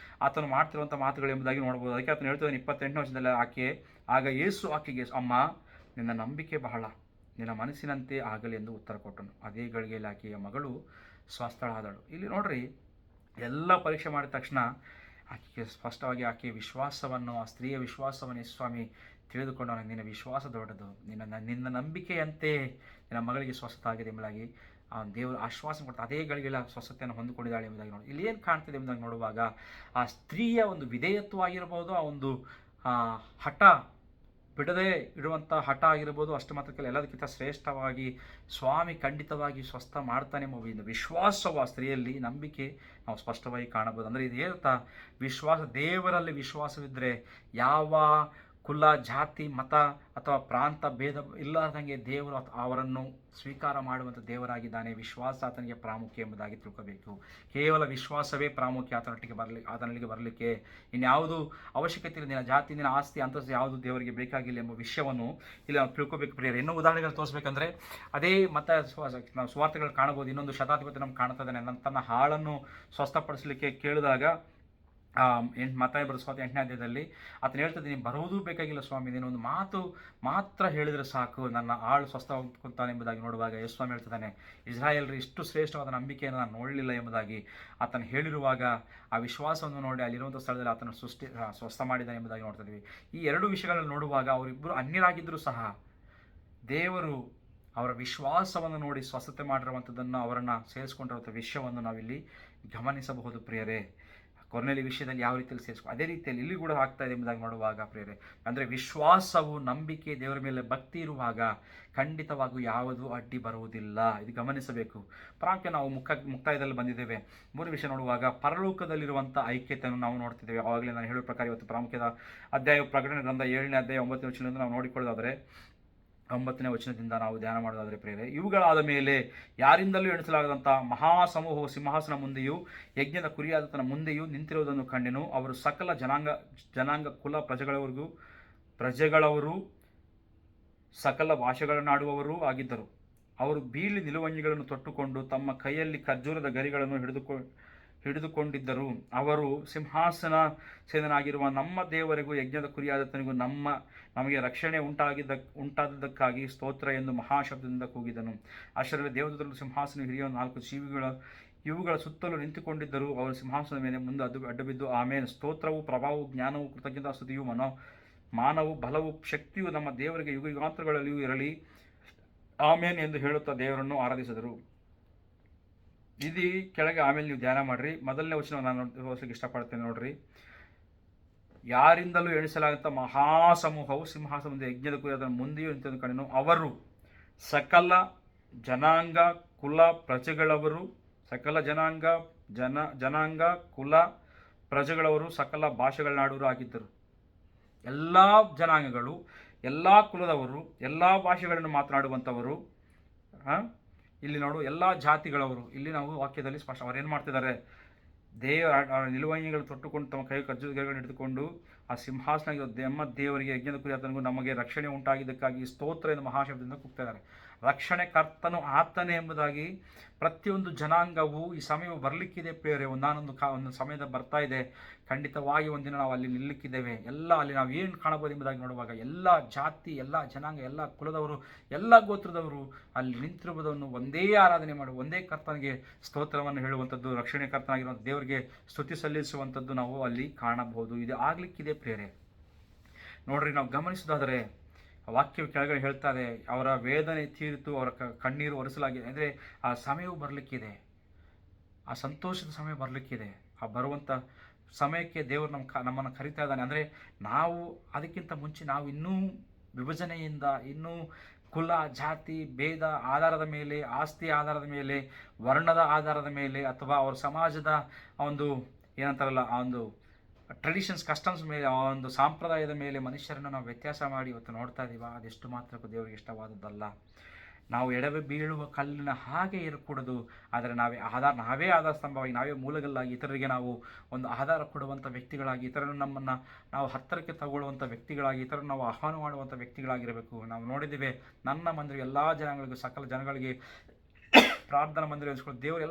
ಆತನು ಮಾಡ್ತಿರುವಂಥ ಮಾತುಗಳು ಎಂಬುದಾಗಿ ನೋಡ್ಬೋದು. ಅದಕ್ಕೆ ಆತನು ಹೇಳ್ತಿದ್ದಾನೆ 28ನೇ ವರ್ಷದಲ್ಲಿ ಆಗ ಯೇಸು ಆಕೆಗೆ, ಅಮ್ಮ ನಿನ್ನ ನಂಬಿಕೆ ಬಹಳ, ನಿನ್ನ ಮನಸ್ಸಿನಂತೆ ಆಗಲಿ ಎಂದು ಉತ್ತರ ಕೊಟ್ಟನು. ಅದೇ ಗಳಿಗೆಯಲ್ಲಿ ಆಕೆಯ ಮಗಳು ಸ್ವಸ್ಥಳಾದಳು. ಇಲ್ಲಿ ನೋಡ್ರಿ, ಎಲ್ಲ ಪರೀಕ್ಷೆ ಮಾಡಿದ ತಕ್ಷಣ ಆಕೆಗೆ ಸ್ಪಷ್ಟವಾಗಿ ಆಕೆಯ ವಿಶ್ವಾಸವನ್ನು, ಆ ಸ್ತ್ರೀಯ ವಿಶ್ವಾಸವನ್ನು ಸ್ವಾಮಿ ತಿಳಿದುಕೊಂಡು ನಿನ್ನ ವಿಶ್ವಾಸ ದೊಡ್ಡದು, ನಿನ್ನ ನಂಬಿಕೆಯಂತೆ ನಿನ್ನ ಮಗಳಿಗೆ ಸ್ವಸ್ಥತೆ ಆಗಿದೆ ಎಂಬುದಾಗಿ ಆ ದೇವರು ಆಶ್ವಾಸ ಕೊಡ್ತಾ ಅದೇ ಗಳಿಗೆಲ್ಲ ಸ್ವಸ್ಥತೆಯನ್ನು ಹೊಂದಿಕೊಂಡಿದ್ದಾಳೆ ಎಂಬುದಾಗಿ ನೋಡಿ. ಇಲ್ಲಿ ಏನು ಕಾಣ್ತಿದೆ ಎಂಬುದಾಗಿ ನೋಡುವಾಗ ಆ ಸ್ತ್ರೀಯ ಒಂದು ವಿಧೇಯತ್ವ ಆಗಿರ್ಬೋದು, ಆ ಒಂದು ಹಠ ಬಿಡದೆ ಇಡುವಂಥ ಹಠ ಆಗಿರ್ಬೋದು, ಅಷ್ಟು ಮಾತ್ರಕ್ಕಲ್ಲ ಎಲ್ಲದಕ್ಕಿಂತ ಶ್ರೇಷ್ಠವಾಗಿ ಸ್ವಾಮಿ ಖಂಡಿತವಾಗಿ ಸ್ವಸ್ಥ ಮಾಡ್ತಾನೆ ಎಂಬ ವಿಶ್ವಾಸವು ಆ ಸ್ತ್ರೀಯಲ್ಲಿ ನಂಬಿಕೆ ನಾವು ಸ್ಪಷ್ಟವಾಗಿ ಕಾಣಬಹುದು. ಅಂದರೆ ಇದು ಹೇಳ್ತಾ ದೇವರಲ್ಲಿ ವಿಶ್ವಾಸವಿದ್ದರೆ ಯಾವ ಕುಲ, ಜಾತಿ, ಮತ ಅಥವಾ ಪ್ರಾಂತ ಭೇದ ಇಲ್ಲದಂಗೆ ದೇವರು ಅವರನ್ನು ಸ್ವೀಕಾರ ಮಾಡುವಂಥ ದೇವರಾಗಿದ್ದಾನೆ. ವಿಶ್ವಾಸ ಆತನಿಗೆ ಪ್ರಾಮುಖ್ಯ ಎಂಬುದಾಗಿ ತಿಳ್ಕೋಬೇಕು. ಕೇವಲ ವಿಶ್ವಾಸವೇ ಪ್ರಾಮುಖ್ಯ ಆತನಲ್ಲಿಗೆ ಬರಲಿಕ್ಕೆ. ಇನ್ಯಾವುದು ಅವಶ್ಯಕತೆ ಇಲ್ಲ. ನಿನ್ನ ಜಾತಿ, ನಿನ್ನ ಆಸ್ತಿ, ಅಂತಸ್ತು ಯಾವುದು ದೇವರಿಗೆ ಬೇಕಾಗಿಲ್ಲ ಎಂಬ ವಿಷಯವನ್ನು ಇಲ್ಲಿ ನಾವು ತಿಳ್ಕೋಬೇಕು ಪ್ರಿಯರೇ. ಇನ್ನೂ ಉದಾಹರಣೆಗಳು ತೋರಿಸ್ಬೇಕಂದ್ರೆ ಅದೇ ನಾವು ಸುವಾರ್ತೆಗಳು ಕಾಣಬಹುದು. ಇನ್ನೊಂದು ಶತಾಧಿಪತಿ ನಮ್ಗೆ ಕಾಣ್ತಾ ಇದ್ದಾನೆ. ತನ್ನ ಹಾಳನ್ನು ಸ್ವಸ್ಥಪಡಿಸಲಿಕ್ಕೆ ಕೇಳಿದಾಗ ಮತ್ತಾಯ ಬರೆಸುವ 8ನೇ ಅಧ್ಯಾಯದಲ್ಲಿ ಆತನು ಹೇಳ್ತದೆ, ನೀನು ಬರುವುದೂ ಬೇಕಾಗಿಲ್ಲ ಸ್ವಾಮಿ, ನೀನು ಒಂದು ಮಾತು ಮಾತ್ರ ಹೇಳಿದರೆ ಸಾಕು, ನನ್ನ ಆಳು ಸ್ವಸ್ಥ ಹೊಂದ್ಕೊಳ್ತಾನೆ ಎಂಬುದಾಗಿ ನೋಡುವಾಗ ಯೇಸು ಸ್ವಾಮಿ ಹೇಳ್ತಿದ್ದಾನೆ, ಇಸ್ರಾಯೇಲರು ಇಷ್ಟು ಶ್ರೇಷ್ಠವಾದ ನಂಬಿಕೆಯನ್ನು ನಾನು ನೋಡಲಿಲ್ಲ ಎಂಬುದಾಗಿ ಆತನು ಹೇಳಿರುವಾಗ ಆ ವಿಶ್ವಾಸವನ್ನು ನೋಡಿ ಅಲ್ಲಿರುವಂಥ ಸ್ಥಳದಲ್ಲಿ ಆತನು ಸ್ವಸ್ಥ ಮಾಡಿದ್ದಾನೆ ಎಂಬುದಾಗಿ ನೋಡ್ತಿದ್ವಿ. ಈ ಎರಡು ವಿಷಯಗಳನ್ನು ನೋಡುವಾಗ ಅವರಿಬ್ಬರು ಅನ್ಯರಾಗಿದ್ದರೂ ಸಹ ದೇವರು ಅವರ ವಿಶ್ವಾಸವನ್ನು ನೋಡಿ ಸ್ವಸ್ಥತೆ ಮಾಡಿರುವಂಥದ್ದನ್ನು, ಅವರನ್ನು ಸೇರಿಸ್ಕೊಂಡಿರುವಂಥ ವಿಷಯವನ್ನು ನಾವಿಲ್ಲಿ ಗಮನಿಸಬಹುದು ಪ್ರಿಯರೇ. ಕೊರ್ನೇಲಿ ವಿಷಯದಲ್ಲಿ ಯಾವ ರೀತಿಯಲ್ಲಿ ಅದೇ ರೀತಿಯಲ್ಲಿ ಇಲ್ಲಿ ಕೂಡ ಆಗ್ತಾ ಇದೆ ಎಂಬುದಾಗಿ ನೋಡುವಾಗ ಪ್ರಿಯರೇ, ಅಂದರೆ ವಿಶ್ವಾಸವು, ನಂಬಿಕೆ, ದೇವರ ಮೇಲೆ ಭಕ್ತಿ ಇರುವಾಗ ಖಂಡಿತವಾಗೂ ಯಾವುದೂ ಅಡ್ಡಿ ಬರುವುದಿಲ್ಲ. ಇದು ಗಮನಿಸಬೇಕು. ಪ್ರಾಮುಖ್ಯ ನಾವು ಮುಕ್ತಾಯದಲ್ಲಿ ಬಂದಿದ್ದೇವೆ. ಮೂರು ವಿಷಯ ನೋಡುವಾಗ ಪರಲೋಕದಲ್ಲಿರುವಂಥ ಐಕ್ಯತೆಯನ್ನು ನಾವು ನೋಡ್ತಿದ್ದೇವೆ. ಆವಾಗಲೇ ನಾನು ಹೇಳುವ ಪ್ರಕಾರ ಇವತ್ತು ಪ್ರಾಮುಖ್ಯದ ಅಧ್ಯಾಯ ಪ್ರಕಟಣೆ ಗ್ರಂಥ 7ನೇ ಅಧ್ಯಾಯ 9ನೇ ವಚನದಿಂದ ನಾವು ನೋಡಿಕೊಳ್ಳೋದಾದರೆ 9ನೇ ವಚನದಿಂದ ನಾವು ಧ್ಯಾನ ಮಾಡೋದಾದರೆ ಪ್ರಿಯರೇ, ಇವುಗಳಾದ ಮೇಲೆ ಯಾರಿಂದಲೂ ಎಣಿಸಲಾಗದಂಥ ಮಹಾಸಮೂಹವು ಸಿಂಹಾಸನ ಮುಂದೆಯೂ ಯಜ್ಞದ ಕುರಿಯಾದತನ ಮುಂದೆಯೂ ನಿಂತಿರುವುದನ್ನು ಕಂಡೆನು. ಅವರು ಸಕಲ ಜನಾಂಗ ಕುಲ ಪ್ರಜೆಗಳವರು ಸಕಲ ಭಾಷೆಗಳನ್ನಾಡುವವರೂ ಆಗಿದ್ದರು. ಅವರು ಬೀಳಿ ನಿಲುವಂಗಿಗಳನ್ನು ತೊಟ್ಟುಕೊಂಡು ತಮ್ಮ ಕೈಯಲ್ಲಿ ಖರ್ಜೂರದ ಗರಿಗಳನ್ನು ಹಿಡಿದುಕೊಂಡಿದ್ದರು. ಅವರು ಸಿಂಹಾಸನ ಸೇನನಾಗಿರುವ ನಮ್ಮ ದೇವರಿಗೂ ಯಜ್ಞದ ಕುರಿಯಾದತನಿಗೂ ನಮಗೆ ರಕ್ಷಣೆ ಉಂಟಾದದ್ದಕ್ಕಾಗಿ ಸ್ತೋತ್ರ ಎಂದು ಮಹಾಶಬ್ದದಿಂದ ಕೂಗಿದನು. ಅಷ್ಟರಲ್ಲಿ ದೇವದೂತರು ಸಿಂಹಾಸನ ಹಿರಿಯ 4 ಜೀವಿಗಳ ಇವುಗಳ ಸುತ್ತಲೂ ನಿಂತುಕೊಂಡಿದ್ದರು. ಅವರು ಸಿಂಹಾಸನದ ಮೇಲೆ ಮುಂದೆ ಅಡ್ಡಬಿದ್ದು ಆಮೇನ್, ಸ್ತೋತ್ರವು, ಪ್ರಭಾವವು, ಜ್ಞಾನವು, ಕೃತಜ್ಞತಾ ಸ್ತುತಿಯು, ಮಾನವು, ಬಲವು, ಶಕ್ತಿಯು ನಮ್ಮ ದೇವರಿಗೆ ಯುಗಾಂತರಗಳಲ್ಲಿಯೂ ಇರಲಿ, ಆಮೇನ್ ಎಂದು ಹೇಳುತ್ತಾ ದೇವರನ್ನು ಆರಾಧಿಸಿದರು. ಇದು ಕೆಳಗೆ ಆಮೇಲೆ ನೀವು ಧ್ಯಾನ ಮಾಡಿರಿ. ಮೊದಲನೇ ವಚನ ನಾನು ತೋರಿಸಲಿಕ್ಕೆ ಇಷ್ಟಪಡ್ತೇನೆ ನೋಡ್ರಿ. ಯಾರಿಂದಲೂ ಎಣಿಸಲಾದಂಥ ಮಹಾಸಮೂಹವು ಸಿಂಹಾಸನ ಮುಂದೆ ಯಜ್ಞದ ಕುರಿ ಅದನ್ನು ಮುಂದೆಯೂ ನಿಂತು ಕಂಡೆನು. ಅವರು ಸಕಲ ಜನಾಂಗ ಕುಲ ಪ್ರಜೆಗಳವರು, ಸಕಲ ಜನಾಂಗ ಕುಲ ಪ್ರಜೆಗಳವರು, ಸಕಲ ಭಾಷೆಗಳನ್ನಾಡುವರು ಆಗಿದ್ದರು. ಎಲ್ಲ ಜನಾಂಗಗಳು, ಎಲ್ಲ ಕುಲದವರು, ಎಲ್ಲ ಭಾಷೆಗಳನ್ನು ಮಾತನಾಡುವಂಥವರು, ಇಲ್ಲಿ ನೋಡು ಎಲ್ಲ ಜಾತಿಗಳವರು. ಇಲ್ಲಿ ನಾವು ವಾಕ್ಯದಲ್ಲಿ ಸ್ಪಷ್ಟ ಅವ್ರು ಏನು ಮಾಡ್ತಿದ್ದಾರೆ, ನಿಲುವಂಗಿಗಳು ತೊಟ್ಟುಕೊಂಡು ತಮ್ಮ ಕೈ ಖರ್ಜೂರಗಳನ್ನು ಹಿಡಿದುಕೊಂಡು ಆ ಸಿಂಹಾಸನ ನಮ್ಮ ದೇವರಿಗೆ ಯಜ್ಞದ ಕುರಿಯಾತನಿಗೂ ನಮಗೆ ರಕ್ಷಣೆ ಉಂಟಾಗಿದ್ದಕ್ಕಾಗಿ ಸ್ತೋತ್ರ ಎಂದು ಮಹಾಶಬ್ದದಿಂದ ಕೂಗ್ತಾ ಇದ್ದಾರೆ. ರಕ್ಷಣೆ ಕರ್ತನು ಆತನೇ ಎಂಬುದಾಗಿ ಪ್ರತಿಯೊಂದು ಜನಾಂಗವು ಈ ಸಮಯವು ಬರಲಿಕ್ಕಿದೆ ಪ್ರಿಯರೇ. ಒಂದು ಸಮಯದ ಬರ್ತಾ ಇದೆ. ಖಂಡಿತವಾಗಿ ಒಂದಿನ ನಾವು ಅಲ್ಲಿ ನಿಲ್ಲಕ್ಕಿದ್ದೇವೆ. ಅಲ್ಲಿ ನಾವು ಏನು ಕಾಣಬಹುದು ಎಂಬುದಾಗಿ ನೋಡುವಾಗ ಎಲ್ಲ ಜಾತಿ, ಎಲ್ಲ ಜನಾಂಗ, ಎಲ್ಲ ಕುಲದವರು, ಎಲ್ಲ ಗೋತ್ರದವರು ಅಲ್ಲಿ ನಿಂತಿರುವುದನ್ನು ಒಂದೇ ಆರಾಧನೆ ಮಾಡುವ, ಒಂದೇ ಕರ್ತನಿಗೆ ಸ್ತೋತ್ರವನ್ನು ಹೇಳುವಂಥದ್ದು, ರಕ್ಷಣೆ ಕರ್ತನಾಗಿರುವಂಥ ದೇವರಿಗೆ ಸ್ತುತಿ ಸಲ್ಲಿಸುವಂಥದ್ದು ನಾವು ಅಲ್ಲಿ ಕಾಣಬಹುದು. ಇದು ಆಗ್ಲಿಕ್ಕಿದೆ ಪ್ರಿಯರೇ. ನೋಡ್ರಿ, ನಾವು ಗಮನಿಸೋದಾದರೆ ವಾಕ್ಯವು ಕೆಳಗಡೆ ಹೇಳ್ತಾರೆ, ಅವರ ವೇದನೆ ತೀರಿತು, ಅವರ ಕಣ್ಣೀರು ಒರೆಸಲಾಗಿದೆ. ಅಂದರೆ ಆ ಸಮಯವು ಬರಲಿಕ್ಕಿದೆ, ಆ ಸಂತೋಷದ ಸಮಯ ಬರಲಿಕ್ಕಿದೆ. ಆ ಬರುವಂಥ ಸಮಯಕ್ಕೆ ದೇವರು ನಮ್ಮನ್ನು ಕರಿತಾ ಇದ್ದಾನೆ. ಅಂದರೆ ನಾವು ಅದಕ್ಕಿಂತ ಮುಂಚೆ ನಾವು ಇನ್ನೂ ವಿಭಜನೆಯಿಂದ, ಇನ್ನೂ ಕುಲ, ಜಾತಿ, ಭೇದ ಆಧಾರದ ಮೇಲೆ, ಆಸ್ತಿ ಆಧಾರದ ಮೇಲೆ, ವರ್ಣದ ಆಧಾರದ ಮೇಲೆ, ಅಥವಾ ಅವರ ಸಮಾಜದ ಒಂದು ಏನಂತಾರಲ್ಲ ಆ ಒಂದು ಟ್ರೆಡಿಷನ್ಸ್, ಕಸ್ಟಮ್ಸ್ ಮೇಲೆ, ಆ ಒಂದು ಸಂಪ್ರದಾಯದ ಮೇಲೆ ಮನುಷ್ಯರನ್ನು ನಾವು ವ್ಯತ್ಯಾಸ ಮಾಡಿ ಇವತ್ತು ನೋಡ್ತಾ ಇದ್ದೀವ. ಅದೆಷ್ಟು ಮಾತ್ರಕ್ಕೂ ದೇವರಿಗೆ ಇಷ್ಟವಾದದ್ದಲ್ಲ. ನಾವು ಎಡವೆ ಬೀಳುವ ಕಲ್ಲಿನ ಹಾಗೆ ಇರಕೂಡದು. ಆದರೆ ನಾವೇ ಆಧಾರ ಸ್ತಂಭವಾಗಿ, ನಾವೇ ಮೂಲಗಲ್ಲಾಗಿ ಇತರರಿಗೆ ನಾವು ಒಂದು ಆಧಾರ ಕೊಡುವಂಥ ವ್ಯಕ್ತಿಗಳಾಗಿ, ಇತರನ್ನು ನಮ್ಮನ್ನು ನಾವು ಹತ್ತಿರಕ್ಕೆ ತಗೊಳ್ಳುವಂಥ ವ್ಯಕ್ತಿಗಳಾಗಿ, ಇತರನ್ನು ನಾವು ಆಹ್ವಾನ ಮಾಡುವಂಥ ವ್ಯಕ್ತಿಗಳಾಗಿರಬೇಕು. ನಾವು ನೋಡಿದ್ದೇವೆ, ನನ್ನ ಮಂದಿರ ಎಲ್ಲ ಜನಾಂಗಗಳಿಗೂ, ಸಕಲ ಜನಗಳಿಗೆ ಪ್ರಾರ್ಥನಾ ಮಂದಿರ ಎನಿಸ್ಕೊಂಡು ದೇವರು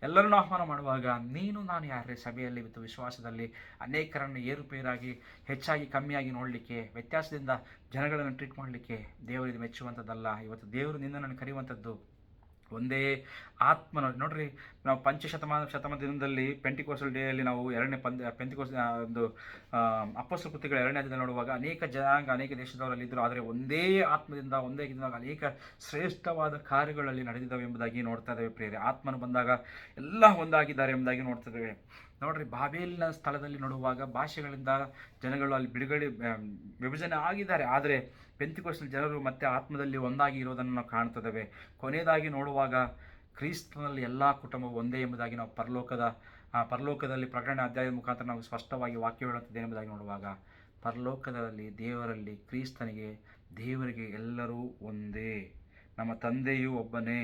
ಎಲ್ಲರನ್ನು ಆಹ್ವಾನ ಮಾಡುವಾಗ ನೀನು ನಾನು ಯಾರೇ ಸಭೆಯಲ್ಲಿ ಮತ್ತು ವಿಶ್ವಾಸದಲ್ಲಿ ಅನೇಕರನ್ನು ಏರುಪೇರಾಗಿ, ಹೆಚ್ಚಾಗಿ ಕಮ್ಮಿಯಾಗಿ ನೋಡಲಿಕ್ಕೆ, ವ್ಯತ್ಯಾಸದಿಂದ ಜನಗಳನ್ನು ಟ್ರೀಟ್ ಮಾಡಲಿಕ್ಕೆ ದೇವರಿಗೆ ಮೆಚ್ಚುವಂಥದ್ದಲ್ಲ. ಇವತ್ತು ದೇವರು ನಿನ್ನನ್ನು ಕರೆಯುವಂಥದ್ದು ಒಂದೇ ಆತ್ಮನ. ನೋಡ್ರಿ, ನಾವು ಶತಮಾನ ದಿನದಲ್ಲಿ ಪೆಂಟಿಕೋಸ್ಟಲ್ ಡೇಯಲ್ಲಿ ನಾವು ಪೆಂಟಿಕೋಸ್ಟ್ ಒಂದು ಅಪೊಸ್ತಲ ಕೃತ್ಯಗಳ 2ನೇ ಅಧ್ಯಾಯದಲ್ಲಿ ನೋಡುವಾಗ ಅನೇಕ ಜನಾಂಗ, ಅನೇಕ ದೇಶದವರಲ್ಲಿದ್ದರು. ಆದರೆ ಒಂದೇ ಆತ್ಮದಿಂದ, ಒಂದೇ ಇದರಿಂದ ಅನೇಕ ಶ್ರೇಷ್ಠವಾದ ಕಾರ್ಯಗಳಲ್ಲಿ ನಡೆದಿದ್ದಾವೆ ಎಂಬುದಾಗಿ ನೋಡ್ತಾ ಇದ್ದೇವೆ ಪ್ರಿಯರೇ. ಆತ್ಮನು ಬಂದಾಗ ಎಲ್ಲ ಒಂದಾಗಿದ್ದಾರೆ ಎಂಬುದಾಗಿ ನೋಡ್ತಾ ಇದ್ದೇವೆ. ನೋಡ್ರಿ, ಬಾಬೇಲಿನ ಸ್ಥಳದಲ್ಲಿ ನೋಡುವಾಗ ಭಾಷೆಗಳಿಂದ ಜನಗಳು ಅಲ್ಲಿ ವಿಭಜನೆ ಆಗಿದ್ದಾರೆ. ಆದರೆ ಪೆಂತಿಕೋಸ್ಟಲ್ ಜನರು ಮತ್ತೆ ಆತ್ಮದಲ್ಲಿ ಒಂದಾಗಿ ಇರೋದನ್ನು ನಾವು ಕಾಣ್ತಿದ್ದೇವೆ. ಕೊನೆಯದಾಗಿ ನೋಡುವಾಗ ಕ್ರಿಸ್ತನಲ್ಲಿ ಎಲ್ಲ ಕುಟುಂಬವು ಒಂದೇ ಎಂಬುದಾಗಿ ನಾವು ಪರಲೋಕದಲ್ಲಿ ಪ್ರಕಟಣೆ ಅಧ್ಯಾಯದ ಮುಖಾಂತರ ನಾವು ಸ್ಪಷ್ಟವಾಗಿ ವಾಕ್ಯ ಹೇಳುತ್ತದೆ ಎಂಬುದಾಗಿ ನೋಡುವಾಗ, ಪರಲೋಕದಲ್ಲಿ ದೇವರಲ್ಲಿ ದೇವರಿಗೆ ಎಲ್ಲರೂ ಒಂದೇ. ನಮ್ಮ ತಂದೆಯು ಒಬ್ಬನೇ.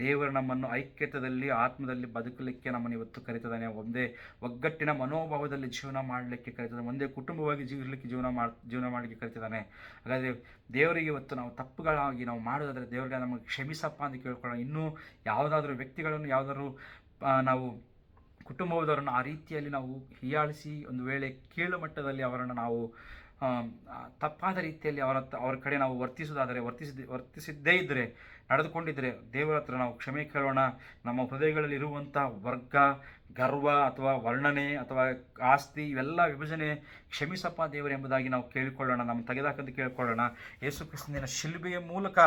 ದೇವರು ನಮ್ಮನ್ನು ಐಕ್ಯತದಲ್ಲಿ ಆತ್ಮದಲ್ಲಿ ಬದುಕಲಿಕ್ಕೆ ನಮ್ಮನ್ನು ಇವತ್ತು ಕರೀತಿದ್ದಾನೆ. ಒಂದೇ ಒಗ್ಗಟ್ಟಿನ ಮನೋಭಾವದಲ್ಲಿ ಜೀವನ ಮಾಡಲಿಕ್ಕೆ ಕರೀತಿದ್ದಾನೆ. ಒಂದೇ ಕುಟುಂಬವಾಗಿ ಜೀವನ ಮಾಡಲಿಕ್ಕೆ ಕರೀತಿದ್ದಾನೆ. ಹಾಗಾದರೆ ದೇವರಿಗೆ ಇವತ್ತು ನಾವು ತಪ್ಪುಗಳಾಗಿ ನಾವು ಮಾಡೋದಾದರೆ ದೇವರಿಗೆ ನಮಗೆ ಕ್ಷಮಿಸಪ್ಪ ಅಂತ ಕೇಳ್ಕೊಳ್ಳೋಣ. ಇನ್ನೂ ಯಾವುದಾದ್ರೂ ವ್ಯಕ್ತಿಗಳನ್ನು ನಾವು ಕುಟುಂಬದವರನ್ನು ಆ ರೀತಿಯಲ್ಲಿ ನಾವು ಹೀಯಾಳಿಸಿ ಒಂದು ವೇಳೆ ಕೀಳು ಮಟ್ಟದಲ್ಲಿ ಅವರನ್ನು ನಾವು ತಪ್ಪಾದ ರೀತಿಯಲ್ಲಿ ಅವರ ಕಡೆ ನಾವು ವರ್ತಿಸಿದ್ದೇ ಇದ್ದರೆ, ನಡೆದುಕೊಂಡಿದ್ದರೆ ದೇವರ ಹತ್ರ ನಾವು ಕ್ಷಮೆ ಕೇಳೋಣ. ನಮ್ಮ ಹೃದಯಗಳಲ್ಲಿ ಇರುವಂಥ ವರ್ಗ, ಗರ್ವ ಅಥವಾ ವರ್ಣನೆ ಅಥವಾ ಆಸ್ತಿ ಇವೆಲ್ಲ ವಿಭಜನೆ ಕ್ಷಮಿಸಪ್ಪ ದೇವರು ಎಂಬುದಾಗಿ ನಾವು ಕೇಳಿಕೊಳ್ಳೋಣ. ನಮ್ಮ ತೆಗೆದಾಕಂತ ಕೇಳಿಕೊಳ್ಳೋಣ. ಯೇಸು ಕ್ರಿಸ್ತನ ಶಿಲುಬೆಯ ಮೂಲಕ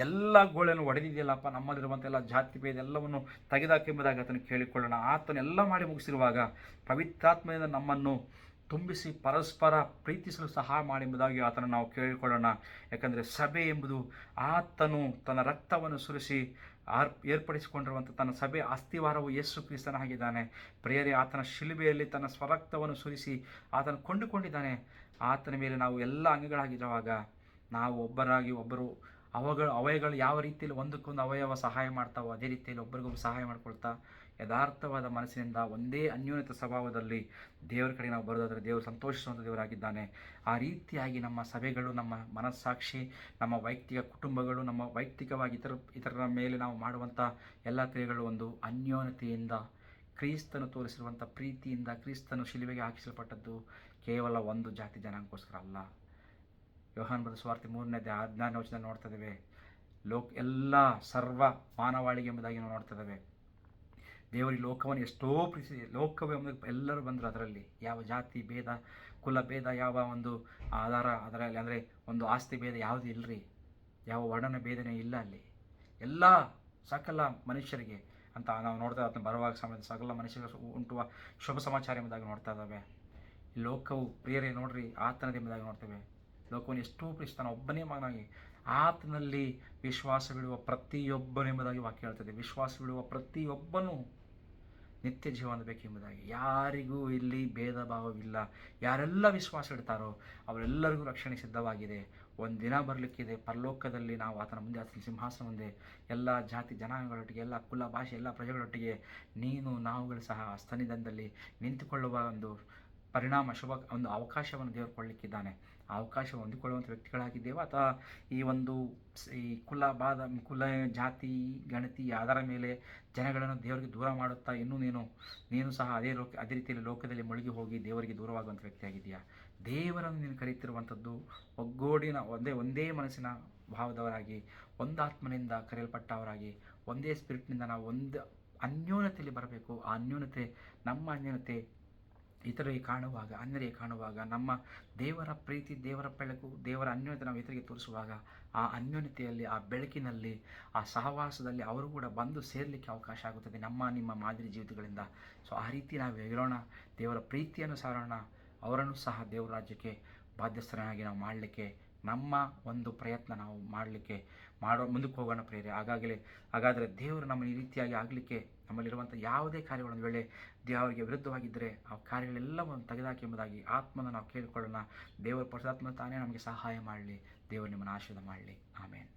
ಎಲ್ಲ ಗೋಳನ್ನು ಒಡೆದಿದೆಯಲ್ಲಪ್ಪ, ನಮ್ಮಲ್ಲಿರುವಂಥ ಎಲ್ಲ ಜಾತಿ ಭೇದ ಎಲ್ಲವನ್ನು ತೆಗೆದಾಕೆಂಬುದಾಗಿ ಆತನು ಕೇಳಿಕೊಳ್ಳೋಣ. ಆತನೆಲ್ಲ ಮಾಡಿ ಮುಗಿಸಿರುವಾಗ ಪವಿತ್ರಾತ್ಮದಿಂದ ನಮ್ಮನ್ನು ತುಂಬಿಸಿ ಪರಸ್ಪರ ಪ್ರೀತಿಸಲು ಸಹಾಯ ಮಾಡಿ ಎಂಬುದಾಗಿ ಆತನ ನಾವು ಕೇಳಿಕೊಳ್ಳೋಣ. ಯಾಕಂದರೆ ಸಭೆ ಎಂಬುದು ಆತನು ತನ್ನ ರಕ್ತವನ್ನು ಸುರಿಸಿ ಏರ್ಪಡಿಸಿಕೊಂಡಿರುವಂಥ ತನ್ನ ಸಭೆ ಅಸ್ಥಿವಾರವು ಯೇಸು ಕ್ರಿಸ್ತನಾಗಿದ್ದಾನೆ. ಪ್ರಿಯರೇ, ಆತನ ಶಿಲುಬೆಯಲ್ಲಿ ತನ್ನ ಸ್ವರಕ್ತವನ್ನು ಸುರಿಸಿ ಆತನು ಕೊಂಡುಕೊಂಡಿದ್ದಾನೆ. ಆತನ ಮೇಲೆ ನಾವು ಎಲ್ಲ ಅಂಗಗಳಾಗಿರುವಾಗ ನಾವು ಒಬ್ಬರು ಅವಯಗಳು ಯಾವ ರೀತಿಯಲ್ಲಿ ಒಂದಕ್ಕೊಂದು ಅವಯವ ಸಹಾಯ ಮಾಡ್ತಾವೋ ಅದೇ ರೀತಿಯಲ್ಲಿ ಒಬ್ಬರಿಗೊಬ್ಬರು ಸಹಾಯ ಮಾಡ್ಕೊಳ್ತಾ ಯಥಾರ್ಥವಾದ ಮನಸ್ಸಿನಿಂದ ಒಂದೇ ಅನ್ಯೋನ್ಯತ ಸ್ವಭಾವದಲ್ಲಿ ದೇವರ ಕಡೆ ನಾವು ಬರೋದಾದರೆ ದೇವರು ಸಂತೋಷಿಸುವಂಥ ದೇವರಾಗಿದ್ದಾನೆ. ಆ ರೀತಿಯಾಗಿ ನಮ್ಮ ಸಭೆಗಳು, ನಮ್ಮ ಮನಸ್ಸಾಕ್ಷಿ, ನಮ್ಮ ವೈಯಕ್ತಿಕ ಕುಟುಂಬಗಳು, ನಮ್ಮ ವೈಯಕ್ತಿಕವಾಗಿ ಇತರರ ಮೇಲೆ ನಾವು ಮಾಡುವಂಥ ಎಲ್ಲ ಕ್ರಿಯೆಗಳು ಒಂದು ಅನ್ಯೋನ್ಯತೆಯಿಂದ, ಕ್ರಿಸ್ತನು ತೋರಿಸಿರುವಂಥ ಪ್ರೀತಿಯಿಂದ, ಕ್ರಿಸ್ತನು ಶಿಲುಬೆಗೆ ಹಾಕಿಸಲ್ಪಟ್ಟದ್ದು ಕೇವಲ ಒಂದು ಜಾತಿ ಜನಾಂಗಕ್ಕೋಸ್ಕರ ಅಲ್ಲ. ಯೋಹಾನ ಬರೆದ ಸುವಾರ್ತೆ 3ನೇ ವಚನದಲ್ಲಿ ನೋಡ್ತಾ ಇದ್ದೇವೆ, ಎಲ್ಲ ಸರ್ವ ಮಾನವಾಳಿಗೆ ಎಂಬುದಾಗಿ ನಾವು ನೋಡ್ತಾ ಇದ್ದೇವೆ. ದೇವರಿಗೆ ಲೋಕವನ್ನು ಎಷ್ಟೋ ಪ್ರೀತಿಸಿದೆ. ಲೋಕವೇ ಎಲ್ಲರೂ ಬಂದರು. ಅದರಲ್ಲಿ ಯಾವ ಜಾತಿ ಭೇದ, ಕುಲ ಭೇದ, ಯಾವ ಒಂದು ಅದರಲ್ಲಿ ಅಂದರೆ ಒಂದು ಆಸ್ತಿ ಭೇದ ಯಾವುದೂ ಇಲ್ಲರಿ. ಯಾವ ವರ್ಣನ ಭೇದನೆ ಇಲ್ಲ ಅಲ್ಲಿ. ಎಲ್ಲ ಸಕಲ ಮನುಷ್ಯರಿಗೆ ಅಂತ ನಾವು ನೋಡ್ತಾ ಅದನ್ನು ಬರುವಾಗ ಸಮಯದ ಸಕಲ ಮನುಷ್ಯರಿಗೆ ಉಂಟುವ ಶುಭ ಸಮಾಚಾರ ಎಂಬುದಾಗಿ ನೋಡ್ತಾ ಇದ್ದಾವೆ. ಲೋಕವು ಪ್ರಿಯರೇ ನೋಡ್ರಿ ಆತನದೆಂಬುದಾಗಿ ನೋಡ್ತೇವೆ. ಲೋಕವನ್ನು ಎಷ್ಟೋ ಪ್ರೀತಿಸ್ತಾನೆ ಒಬ್ಬನೇ ಮಗನಾಗಿ. ಆತನಲ್ಲಿ ವಿಶ್ವಾಸವಿಡುವ ಪ್ರತಿಯೊಬ್ಬನೆಂಬುದಾಗಿ ವಾಕ್ಯ ಹೇಳ್ತದೆ. ವಿಶ್ವಾಸವಿಡುವ ಪ್ರತಿಯೊಬ್ಬನೂ ನಿತ್ಯ ಜೀವನ ಬೇಕೆಂಬುದಾಗಿ. ಯಾರಿಗೂ ಇಲ್ಲಿ ಭೇದ ಭಾವವಿಲ್ಲ. ಯಾರೆಲ್ಲ ವಿಶ್ವಾಸ ಇಡ್ತಾರೋ ಅವರೆಲ್ಲರಿಗೂ ರಕ್ಷಣೆ ಸಿದ್ಧವಾಗಿದೆ. ಒಂದು ದಿನ ಬರಲಿಕ್ಕಿದೆ. ಪರಲೋಕದಲ್ಲಿ ನಾವು ಆತನ ಮುಂದೆ, ಆತನ ಸಿಂಹಾಸನ ಮುಂದೆ ಎಲ್ಲ ಜಾತಿ ಜನಾಂಗಗಳೊಟ್ಟಿಗೆ, ಎಲ್ಲ ಕುಲ ಭಾಷೆ, ಎಲ್ಲ ಪ್ರಜೆಗಳೊಟ್ಟಿಗೆ ನಾವುಗಳು ಸಹ ಸನ್ನಿಧಾನದಲ್ಲಿ ನಿಂತುಕೊಳ್ಳುವ ಒಂದು ಒಂದು ಅವಕಾಶವನ್ನು ದೇವರು ಕೊಡಲಿಕ್ಕಿದ್ದಾನೆ. ಆ ಅವಕಾಶ ಹೊಂದಿಕೊಳ್ಳುವಂಥ ವ್ಯಕ್ತಿಗಳಾಗಿದ್ದೇವೆ ಅಥವಾ ಈ ಕುಲ ಜಾತಿ ಗಣತಿ ಅದರ ಮೇಲೆ ಜನಗಳನ್ನು ದೇವರಿಗೆ ದೂರ ಮಾಡುತ್ತಾ ನೀನು ಸಹ ಅದೇ ರೀತಿಯಲ್ಲಿ ಲೋಕದಲ್ಲಿ ಮುಳುಗಿ ಹೋಗಿ ದೇವರಿಗೆ ದೂರವಾಗುವಂಥ ವ್ಯಕ್ತಿಯಾಗಿದೆಯಾ? ದೇವರನ್ನು ನೀನು ಕರೀತಿರುವಂಥದ್ದು ಒಗ್ಗೂಡಿನ ಒಂದೇ ಮನಸ್ಸಿನ ಭಾವದವರಾಗಿ, ಒಂದಾತ್ಮನಿಂದ ಕರೆಯಲ್ಪಟ್ಟವರಾಗಿ, ಒಂದೇ ಸ್ಪಿರಿಟ್ನಿಂದ ನಾವು ಒಂದು ಅನ್ಯೋನ್ಯತೆಯಲ್ಲಿ ಬರಬೇಕು. ಆ ಅನ್ಯೋನ್ಯತೆ, ನಮ್ಮ ಅನ್ಯೋನ್ಯತೆ ಇತರರಿಗೆ ಕಾಣುವಾಗ, ಅನ್ಯರಿಗೆ ಕಾಣುವಾಗ, ನಮ್ಮ ದೇವರ ಪ್ರೀತಿ, ದೇವರ ಬೆಳಕು, ದೇವರ ಅನ್ಯೋನ್ಯತೆ ನಾವು ಇತರಿಗೆ ತೋರಿಸುವಾಗ ಆ ಅನ್ಯೋನ್ಯತೆಯಲ್ಲಿ, ಆ ಬೆಳಕಿನಲ್ಲಿ, ಆ ಸಹವಾಸದಲ್ಲಿ ಅವರು ಕೂಡ ಬಂದು ಸೇರಲಿಕ್ಕೆ ಅವಕಾಶ ಆಗುತ್ತದೆ ನಿಮ್ಮ ಮಾದರಿ ಜೀವಿತಗಳಿಂದ. ಸೊ ಆ ರೀತಿ ನಾವು ಹೇಳೋಣ, ದೇವರ ಪ್ರೀತಿಯನ್ನು ಸಾರೋಣ. ಅವರನ್ನು ಸಹ ದೇವರ ರಾಜ್ಯಕ್ಕೆ ಬಾಧ್ಯಸ್ಥರನ್ನಾಗಿ ನಾವು ಮಾಡಲಿಕ್ಕೆ ನಮ್ಮ ಒಂದು ಪ್ರಯತ್ನ ನಾವು ಮುಂದಕ್ಕೆ ಹೋಗೋಣ ಪ್ರೇರೆ. ಹಾಗಾದರೆ ದೇವರು ನಮ್ಮ ಈ ರೀತಿಯಾಗಿ ಆಗಲಿಕ್ಕೆ ನಮ್ಮಲ್ಲಿರುವಂಥ ಯಾವುದೇ ಕಾರ್ಯಗಳನ್ನು ವೇಳೆ ದೇವರಿಗೆ ವಿರುದ್ಧವಾಗಿದ್ದರೆ ಆ ಕಾರ್ಯಗಳೆಲ್ಲವನ್ನು ತೆಗೆದಾಕಿ ಎಂಬುದಾಗಿ ಆತ್ಮನ ನಾವು ಕೇಳಿಕೊಳ್ಳೋಣ. ದೇವರ ಪರಿಶುದ್ಧಾತ್ಮ ತಾನೇ ನಮಗೆ ಸಹಾಯ ಮಾಡಲಿ. ದೇವರು ನಿಮ್ಮನ್ನು ಆಶೀರ್ವಾದ ಮಾಡಲಿ. ಆಮೇನ್.